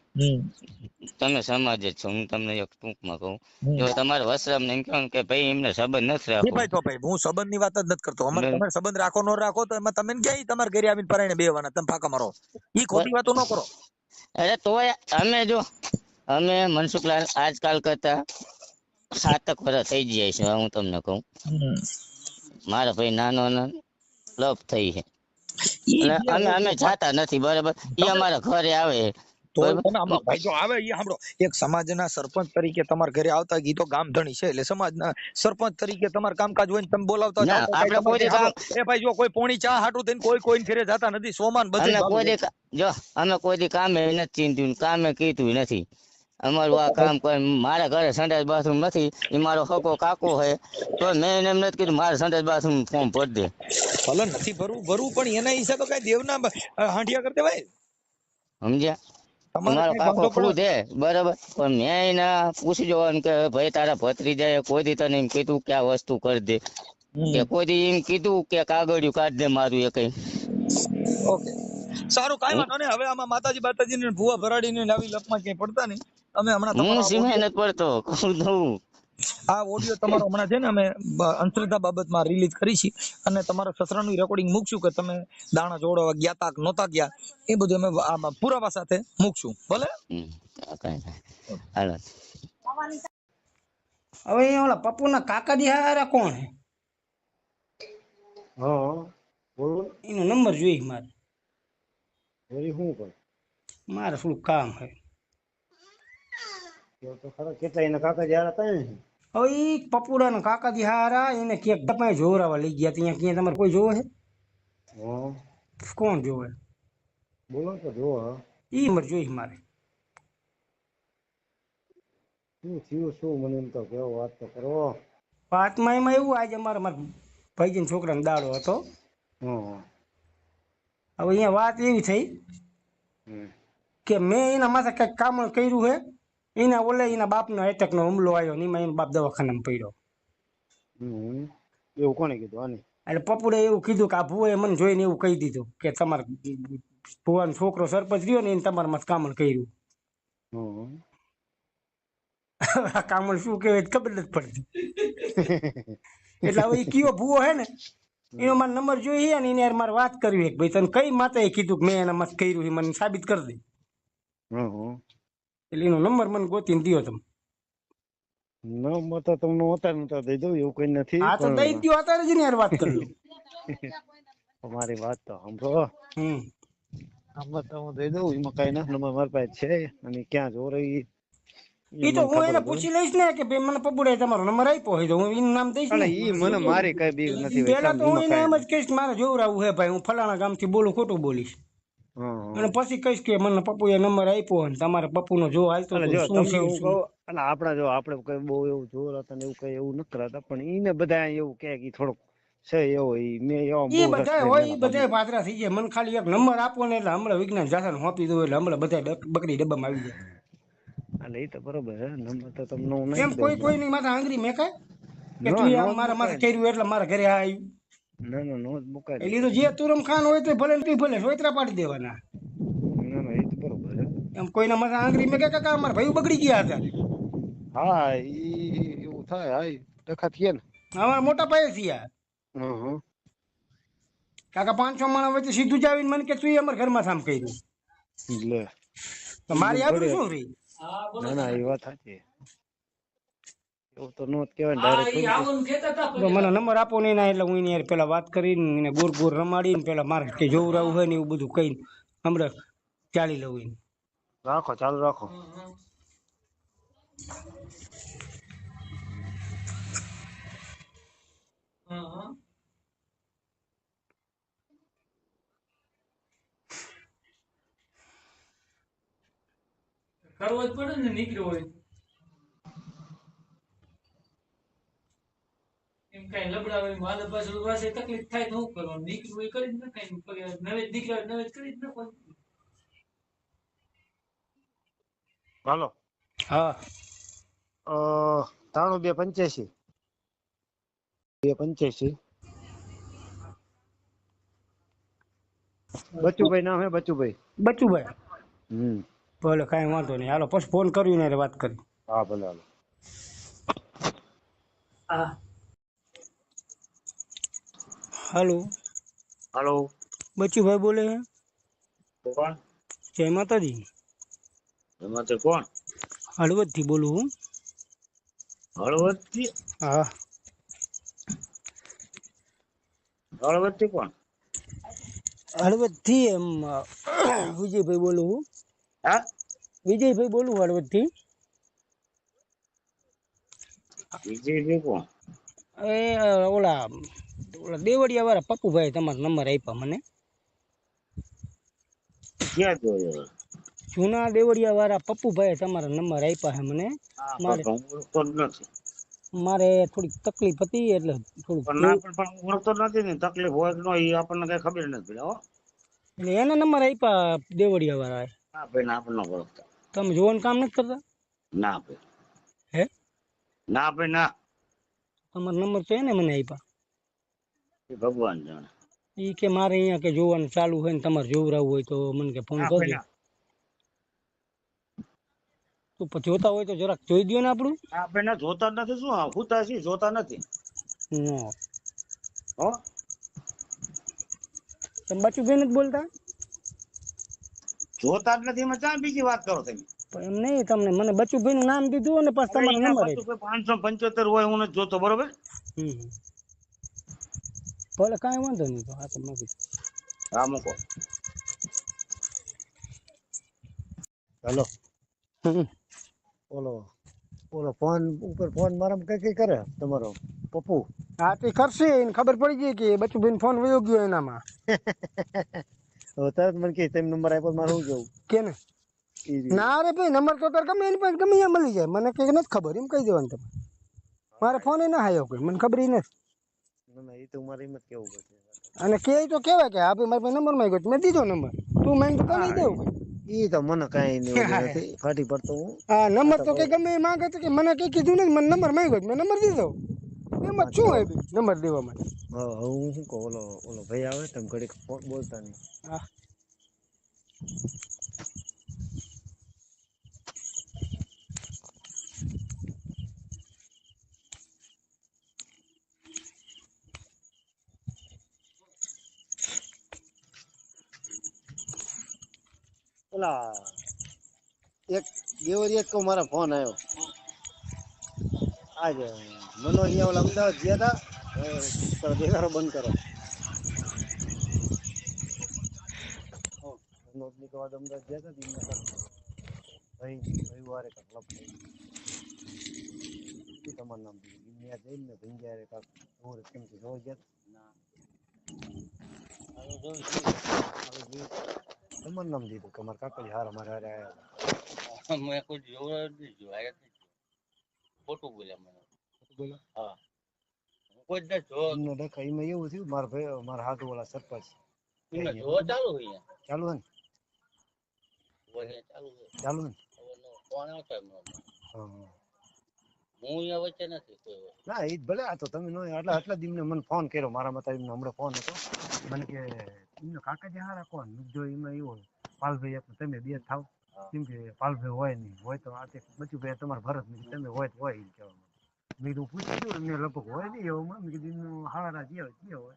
તમે સમાજ જ છો, હું તમને એક ટૂંકમાં કહું, જો તમારે વસરામ ને એમ કહો કે ભાઈ એમને સંબંધ નથી રાખવો. ભાઈ તો ભાઈ હું સંબંધ ની વાત જ નથી કરતો, અમારે તમે સંબંધ રાખો ન રાખો તો એમાં તમે ક્યાંય તમારા ઘરે આવીને પરાણે બેવાના, તમે ફાંકા મારો, ઈ ખોટી વાતો ન કરો. અરે તોય અમે મનસુખલાલ આજકાલ કરતા 7 વર્ષ થઈ જાય છે, હું તમને કહું મારા ભાઈ નાનો લપ થઈ છે, અમે જાતા નથી બરાબર, ઈ અમારા ઘરે આવે એક સમાજના સરપંચ તરીકે તમારા ઘરે આવતા ઈ તો ગામ ધણી છે, એટલે સમાજના સરપંચ તરીકે તમારું કામકાજ હોય તમે બોલાવતા ભાઈ, જો કોઈ પોણી ચા હાટું થઈને કોઈ ઘરે જતા નથી, સોમાન બધું જો અમે કોઈ દી કામે નથી ચીંધ્યું, કામે કીધું નથી, અમારું આ કામ કરે. મારા ઘરે સંડાસ બાથરૂમ નથી, એ મારો હકો કાકો હોય તો મેં એમ નથી કીધું મારે સંડાસ બાથરૂમ ફોર્મ ભરી દે. ભલે નથી ભરવું પણ એના હિસાબે કઈ દેવના હાંડિયા કરી દેવાય, સમજ્યા? તમારો કાકો ખુદ હે બરાબર, પણ મેં એને પૂછી જોવાનું કે ભાઈ તારા ભત્રીજાએ કોઈ દી તને એમ કીધું કે આ વસ્તુ કરી દે, કે કોઈ દી એમ કીધું કે કાગળિયું કાઢ દે મારું એ કઈ? ઓકે સારું, કાઈ વાંધો નહીં. હવે આમાં માતાજી ને ભૂવા ભરાડી ને આવી લપમાં ક્યાંય પડતા નહીં. અમે હમણાં હું સીમે નથી પડતો કહું દઉં, આ ઓડિયો તમારો હમણાં છે ને અમે અંધશ્રદ્ધા બાબતમાં રિલીઝ કરી છે, અને તમારા સસરાનું રેકોર્ડિંગ મૂકશું કે તમે દાણા જોડવા ગયા તા નહોતા ગયા, એ બધું અમે આમાં પુરાવા સાથે મૂકશું. ભલે હાલો. હવે ઓલા પપ્પુના કાકા દિહારા કોણ હે? હા બોલો, એનો નંબર જોઈ મારે. શું કર મારે થોડું કામ હે. તો ખરા કેટલા એના કાકા જયારે હતા ને, હવે ઈ પપુડાના કાકા દિહારા એને ક્યાંક તમે જોરાવા લઈ ગયા, ત્યાં ક્યાં તમારે કોઈ જોવે છે? કોણ જોવે બોલો તો જો. ઈ નંબર જોઈ મારે. શું થયું શું મને એમ તો કેવો વાત તો કરો. વાતમાં એમાં એવું, આજે મારા ભાઈજીના છોકરાનો દાડો હતો. હવે અહીંયા વાત એવી થઈ કે મેં એના માથે કંઈક કામ કર્યું હે, એના ઓલે એના બાપનો એટેકનો હુમલો આવ્યો ને એમાં એનો બાપ દવાખાનામાં પડ્યો. એવું કોને કીધું આને? એટલે પપ્પુડે એવું કીધું કે આ ભુવાએ મને જોઈને એવું કહી દીધું કે તમારા ભુવાનો છોકરો સરપંચ રહ્યો ને એને તમારા માથે કામણ કર્યું. કામણ શું કહેવાય ખબર નથી પડતી. એટલે હવે એ કયો ભૂવો હે ને એનો મારો નંબર જોઈએ ને એને યાર મારે વાત કરવી કે ભાઈ તને કઈ માતાએ કીધું કે મેં એના મત કર્યું એ મને સાબિત કરી દે. એટલે એનો નંબર મને ગોતીને દો તમે. નંબર તો તમને અત્યારે દઈ દઉં, એવું કઈ નથી. હા તો દઈ દો અત્યારે જ ને યાર વાત કરી લો. તમારી વાત તો સાંભળો. નંબર તો હું દઈ દઉં, એમાં કઈ નથી. નંબર મારી પાસે છે અને ક્યાં જો રહી એ તો હું એને પૂછી લઈશ ને કે ભાઈ મને પપ્પુડે તમારો નંબર આપ્યો હોય તો હું એનું નામ દઈશ ને. ઈ મને મારી કઈ બીક નથી. પેલા તો હું એને એમ જ કહીશ મારે જોવરાવું હે ભાઈ, હું ફલાણા ગામથી બોલું ખોટું બોલીશ. અને પછી કહીશ કે મને પપ્પુએ નંબર આપ્યો ને તમારે પપ્પુનો જો હાલતો શું છે. અને આપણા જો આપણે કઈ બહુ એવું જોર હતા ને એવું કઈ એવું નથી કરતા, પણ ઈને બધા એવું કે થોડોક છે એવો ઈ બધા હોય, ઈ બધા પાત્રા થઈ જાય. મને ખાલી એક નંબર આપો ને એટલે હમણાં વિજ્ઞાન જાસાને હોપી દઉં એટલે હમણાં બધા બકરી ડબ્બામાં આવી જાય. એટલે એ તો બરોબર હે, નંબર તો તમને હું નહીં એમ કોઈ ની માથે આંગળી મેકાય કે તું મારા માથે કર્યું એટલે મારા ઘરે આવ્યું. ના ના નો જ મુકાય. એટલે તો જે તુરમ ખાન હોય તો ભલે ને ભલે સોતરા પાડી દેવાના. ના ના એ તો બરોબર હે. એમ કોઈના માથે આંગળી મેકે કાકા અમારા ભાઈ બગડી ગયા હતા. હા ઈ એવું થાય. હા ડખા થયા ને અમારા મોટા ભાઈ થયા. કાકા 500 માણસ વચ્ચે સીધું જ આવીને મને કે તું અમારા ઘરમાં કામ કર્યું. લે તો મારી આબરૂ શું રહી? ના ના એ વાત સાચી. એવું તો નો કહેવાય ડાયરેક્ટ. મને નંબર આપો ને એના એટલે હું એની યાર પેલા વાત કરીને એને ગોર ગોર રમાડીને પેલા મારે કે જોવરાવું હોય ને એવું બધું કહીને હમણાં ચાલી લઉં. રાખો ચાલુ રાખો. કરવો જ પડે ને, નીકળ્યો હોય એમ કઈ લબડા હોય મારે પાછળ પાસે તકલીફ થાય તો શું કરવાનું, નીકળ્યું હોય કરી જ નખાય, નવે દીકરા નવે કરી જ નાખવાનું. હાલો. હા 93 285 બચુભાઈ નામ હે બચુભાઈ. ભલે કાંઈ વાંધો નહીં, હાલો પછી ફોન કર્યું ને વાત કરી. હા ભલે હાલો. હાલો હાલો બચુભાઈ બોલે? કોણ? જય માતાજી. એમાંથી કોણ? હળવદ થી બોલું હું. હળવદ થી? હા. હળવદ થી કોણ? હળવદ થી એમ વિજયભાઈ બોલું હું. હા વિજયભાઈ બોલું હળવદ થી. વિજયભાઈ કોણ? એ ઓલા દેવડિયા વાળા પપ્પુભાઈ તમારો નંબર આપ્યા મને. ક્યાં જોયો? જૂના દેવડિયા વાળા પપ્પુભાઈ તમારા નંબર આપ્યા છે મને. મારે થોડીક તકલીફ હતી એટલે થોડુંક ઓળખતો નથી ને, તકલીફ હોય કે એ આપણને કઈ ખબર નથી. એટલે એના નંબર આપ્યા દેવડિયા વાળા. ના ભાઈ ના, આપણને ઓળખતા. તમે જોવાનું કામ નથી કરતા? ના ભાઈ. હે? ના ભાઈ ના. તમારો નંબર તો એને મને આપ્યા. ભગવાન જાણે. ઈ કે મારે અહીંયા કે જોવાનું ચાલુ હોય ને તમારે જોવરાવું હોય તો મને કે ફોન કરજો. તો પછી જોતા હોય તો જરાક જોઈ દો ને આપણું. આપણે ના જોતા નથી, શું હુતા છીએ, જોતા નથી. હો તમે બચુભાઈ નથી બોલતા? જોતા જ નથી, એમાં ક્યાં બીજી વાત કરો તમે? એમ નહીં, તમને મને બચુભાઈ નું નામ દીધું અને પછી તમારો નંબર આપ્યો. 575 હોય હું નથી જોતો, બરોબર? ભલે કાંઈ વાંધો નહીં, તો આ તો મૂકી. હા મૂકો. હેલો. ઓલો ફોન ઉપર ફોન મારા કઈ કરે તમારો પપ્પુ? હા તે કરશે, એને ખબર પડી ગઈ કે બચુભાઈ ફોન વયો ગયો એનામાં. તરત મને કે તેમ નંબર આપ્યો, મારે શું જવું કે ને? ના રે ભાઈ, નંબર તો તાર ગમે એની પાસે ગમે ત્યાં મળી જાય, મને કઈ નથી ખબર, એમ કહી દેવાનું તમે. મારે ફોન એ ના આવ્યો કોઈ, મને ખબર નથી. એ તો મારે એમ જ કેવું પડશે. અને કે તો કેવાય કે હા ભાઈ મારા પાસે નંબર માંગ્યો, મેં દીધો નંબર, તું મેં તો કરી દેવું. ઈ તો મને કઈ નથી ફાટી પડતો હું. હા નંબર તો કઈ ગમે એ માંગે તો કે મને કઈ કીધું નથી, મને નંબર માંગ્યો, મેં નંબર દીધો. એમાં શું હોય નંબર દેવા માટે? હું શું કહું, ઓલો ભાઈ આવે તમે ઘડીક બોલતા નહીં. હા ઓલા એક દેવરિયા કહું, મારા ફોન આવ્યો આજે. મનો અહીંયા ઓલા અમદાવાદ ગયા હતા, દેખાડો બંધ કરો. અમદાવાદ ગયા હતા રવિવારે ક્લબ થઈ તમારું નામ જઈને ને ભંજારે કાક કેમ કે જોઈ ગયા તમારું નામ દીધું કે અમારા કાકા હાર અમારે હારે આવ્યા. મેં કોઈ જોયા ખોટું બોલ્યા મને. બોલો. હા કોઈ જ જો દેખાય એમાં એવું થયું, મારા ભાઈ મારા હાથ વાળા સરપંચ જો ચાલુ હોય ચાલુ હે ને ચાલુ ચાલુ ને કોણ આવતા હા હું અહીંયા વચ્ચે નથી કોઈ. ના એ ભલે, આ તો તમે આટલા દિન મને ફોન કર્યો, મારા માતા હમણાં ફોન હતો મને કે એમનો કાકાજી હારા કોણ જો એમાં એવું પાલભાઈ તમે બે થાવ, કેમ કે પાલભાઈ હોય નહીં હોય તો આ બચું ભાઈ તમારે ભરત નહીં, તમે હોય તો હોય એમ કહેવામાં. મેં કીધું પૂછી દઉં એમને લગભગ હોય નહીં એવામાં. મેં કીધું હારા જે હોય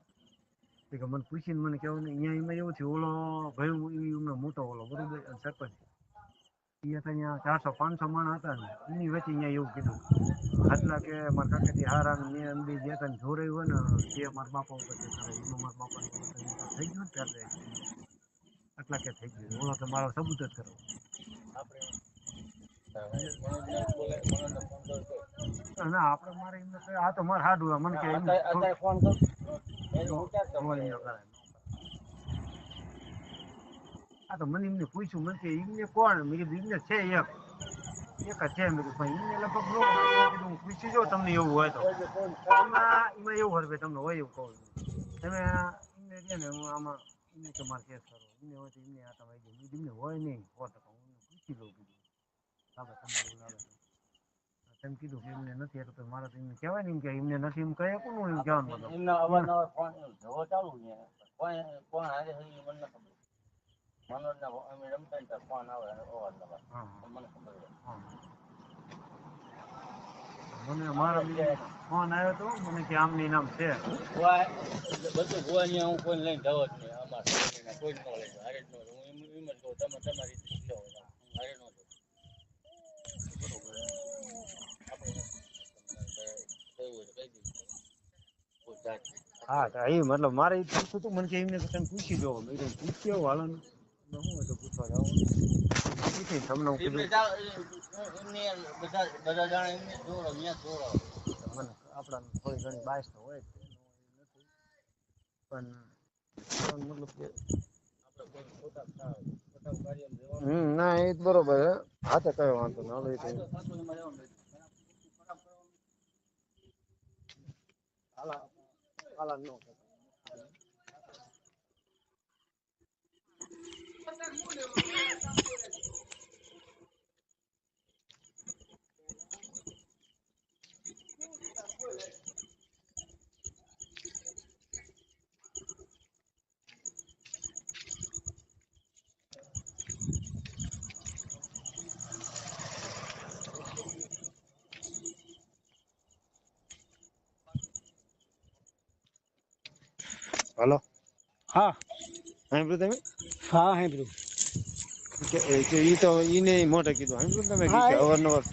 કે મને પૂછીને મને કહેવું ને અહીંયા એમાં એવું છે ઓલો ભાઈ એમનો મોટો ઓલો બરોબર સરપંચ અહીંયા 400-500 માણસ હતા ને એની વચ્ચે અહીંયા એવું કીધું આટલા કે મારા કાકાજી હારા મેં અંબી ગયા હતા ને જોરાયું હોય ને તે મારા બાપા ઉપર એમાં મારા બાપા થઈ ગયું ને ત્યારે આટલા કે થઈ ગયું ઓલો તો મારો સબૂત જ કરો આપણે ના આપણે મારે એમને આ તો મારે હાડું મને કે અત્યારે ફોન કર આ તો મને એમને પૂછ્યું મને કે એમને કોણ મેં કીધું એમને છે એક જ છે મેં કીધું એમને લગભગ કીધું પૂછી જો તમને એવું હોય તો એમાં એવું હોય તમને હોય એવું કહું તમે એમને છે ને હું આમાં એમને તમારે કેસ કરો એમને હોય તો એમને આ તમારી એમને હોય નહીં 100% હું પૂછી લઉં કીધું આપણે તમને એવું લાગે તેમ કીધું કે એમને નથી એટલે મારે તો એમને કહેવાય ને એમ કે એમને નથી એમ કહે કોનું એમ કહેવાનું એમને અવારનવાર ફોન જવો ચાલુ છે કોણ હારે મને ખબર મનોજના અમે રમતા ને ફોન આવે અવારનવાર મને ખબર મને મારો ફોન આવ્યો તો મને કે આમની નામ છે બધું ભુવાની હું કોઈ લઈને જવો જ નહીં અમારે કોઈ ન લઈ હારે જ ન હું એમ જ કહું તમે તમારી રીતે લો હારે ન હા એ મતલબ મારે પૂછતું હતું મને કે એમને તમે પૂછી જો પૂછી આવો હાલો ને હું તો પૂછવા જાવ પૂછી તમને હું કીધું બધા જાણે એમને જોડો ત્યાં જોડો મને આપણા થોડી ઘણી બાયસ તો હોય પણ મતલબ કે ના એ જ બરોબર હે હા તો કયો વાંધો ના હવે હાલા નો हेलो હા સાંભળ્યું તમે હા સાંભળ્યું કે ઈ તો ઈને મોઢે કીધું સાંભળ્યું તમે કે અવારનવાર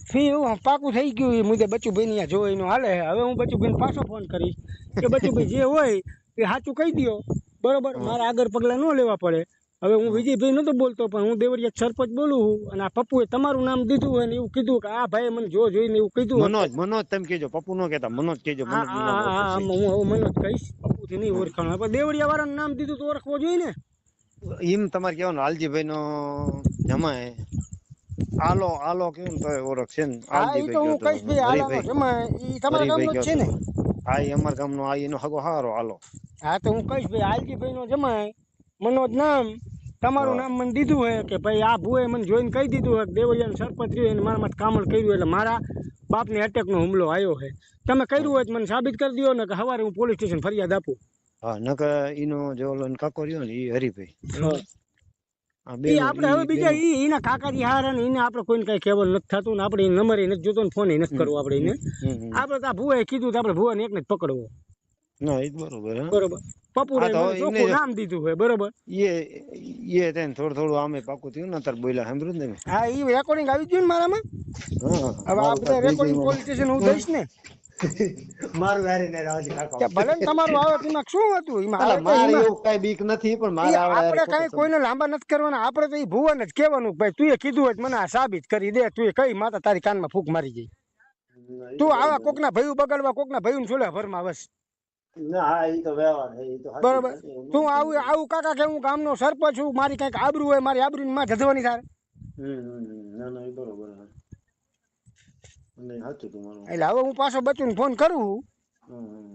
ફી એવું પાકું થઈ ગયું એ મુદ્દે બચુભાઈ ને જો એનું હાલે હવે હું બચુભાઈ પાછો ફોન કરીશ કે બચુભાઈ જે હોય એ સાચું કહી દો બરોબર મારે આગળ પગલા ન લેવા પડે હવે હું વિજયભાઈ નતો બોલતો પણ હું દેવરિયા સરપંચ બોલું છું અને આ પપ્પુએ તમારું નામ દીધું હોય ને એવું કીધું કે આ ભાઈ મને જોઈને એવું કીધું મનોજ તમે કહેજો પપ્પુ નો કહેતા મનોજ કહેજો હું હવે મનોજ કહીશ પપ્પુથી નહીં ઓળખાણ પણ દેવરિયા વાળાનું નામ દીધું તો ઓળખવો જોઈએ ને એમ તમારે કહેવાનું લાલજીભાઈ નો જમાય આલો કેવું તો ઓળખ છે ને આલજીભાઈ ને હા એ અમારા ગામનો આ એનો હગો હારો હાલો હા તો હું કહીશ ભાઈ આલજીભાઈ નો જમાય મનોજ નામ તમારું નામ મને દીધું હે કે ભાઈ આ ભુએ મને જોઈને કહી દીધું હે દેવરિયાનો સરપંચ રહ્યો મારા માટે કામળ કર્યું એટલે મારા બાપને એટેકનો હુમલો આવ્યો છે તમે કર્યું હોય મને સાબિત કરી દો ને કે સવારે હું પોલીસ સ્ટેશન ફરિયાદ આપું હા નકર ઈનો જે ઓલો કાકો રહ્યો ને એ હરીભાઈ આપણે હવે બીજા એના કાકાજી હાર ને એને આપણે કોઈને કઈ કેવલ નથી થતું ને આપણે નંબર નથી જોતો ને ફોન નથી કરવો આપણે એને આપણે તો ભુવાએ કીધું તો આપણે ભુવાને એકને જ પકડવો ના એ બરોબર બરોબર પપ્પુરે ચોખ્ખું નામ દીધું હોય બરોબર એ તેને થોડું આમે પાકું થયું ને તાર બોલ્યા સાંભળ્યું ને હા એ રેકોર્ડિંગ આવી ગયું ને મારામાં હવે આપણે રેકોર્ડિંગ પોલીસ સ્ટેશન હું દઈશ ને મારું હારીને રાજ કાકા ભલે તમારું આવે તેમાં શું હતું મારે એવું કઈ બીક નથી પણ મારે આપણે કઈ કોઈને લાંબા નથી કરવાના આપણે તો એ ભુવાને જ કહેવાનું ભાઈ તું કીધું હોય મને આ સાબિત કરી દે તું કઈ માતા તારી કાનમાં ફૂંક મારી ગઈ તું આવા કોકના ભયું બગાડવા કોકના ભયું છોલે ભરમાં બસ બરોબર તું આવું કાકા કે હું ગામનો સરપંચ છું મારી કઈક આબરૂ હોય મારી આબરૂ માં જધવાની તારે એટલે હવે હું પાછો બચુને ફોન કરું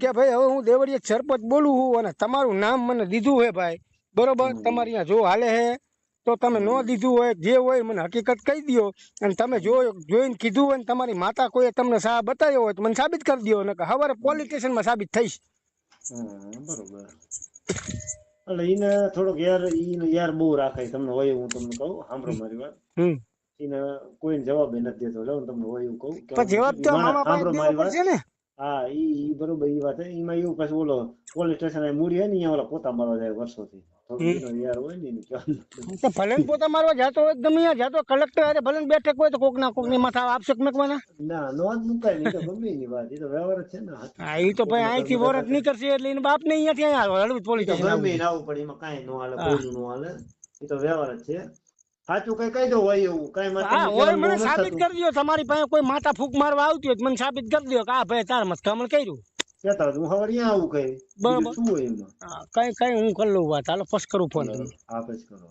કે ભાઈ હવે હું દેવરિયા સરપંચ બોલું છું અને તમારું નામ મને દીધું હે ભાઈ બરોબર તમારી અહીંયા જો હાલે હે તો તમે ન દીધું હોય જે હોય મને હકીકત કહી દો અને તમે જોઈને કીધું હોય ને તમારી માતા કોઈએ તમને સાહેબ બતાવ્યો હોય તો મને સાબિત કરી દો ને સવારે પોલીસ સ્ટેશનમાં સાબિત થઈશ બરોબર એટલે એને થોડોક યાર બહુ રાખે તમને હોય હું તમને કહું સાંભળો મારી વાત એને કોઈ જવાબ નથી દેતો એટલે તમને હોય એવું કહું જવાબ તો સાંભળો મારી વાત ને હા ઈ બરોબર ઈ વાત એમાં એવું પછી ઓલો પોલીસ સ્ટેશન મૂડી હોય ને અહીંયા ઓલા પોતા મારવા જાય વર્ષોથી યાર હોય ને ભલે પોતા મારવા જાતો હોય ગમે જાતો કલેક્ટર અરે ભલે બેઠક હોય તો કોક ના કોક ની માથા આપશક મૂકવાના ના નો જ મુકાય નહીં તો ગમે ની વાત એ તો વ્યવહાર છે ને હા એ તો ભાઈ અહીંથી વરત નહીં કરશે એટલે એને બાપ ને અહીંયાથી હળવી પોલીસ સ્ટેશન ગમે આવવું પડે એમાં કાંઈ નો હાલે કોઈ નો હાલે એ તો વ્યવહાર જ છે સાચું કઈ કહી દો હોય એવું કઈ હા હોય મને સાબિત કરી દો તમારી પાસે કોઈ માથા ફૂક મારવા આવતી હોય મને સાબિત કરી દો કે આ ભાઈ તાર મસ્કામણ કર્યું કેતા હું હવે અહીંયા આવું કઈ બરાબર શું હોય એમાં કઈ હું કરી લઉં વાત હાલો પછી કરું ફોન હા પછી કરો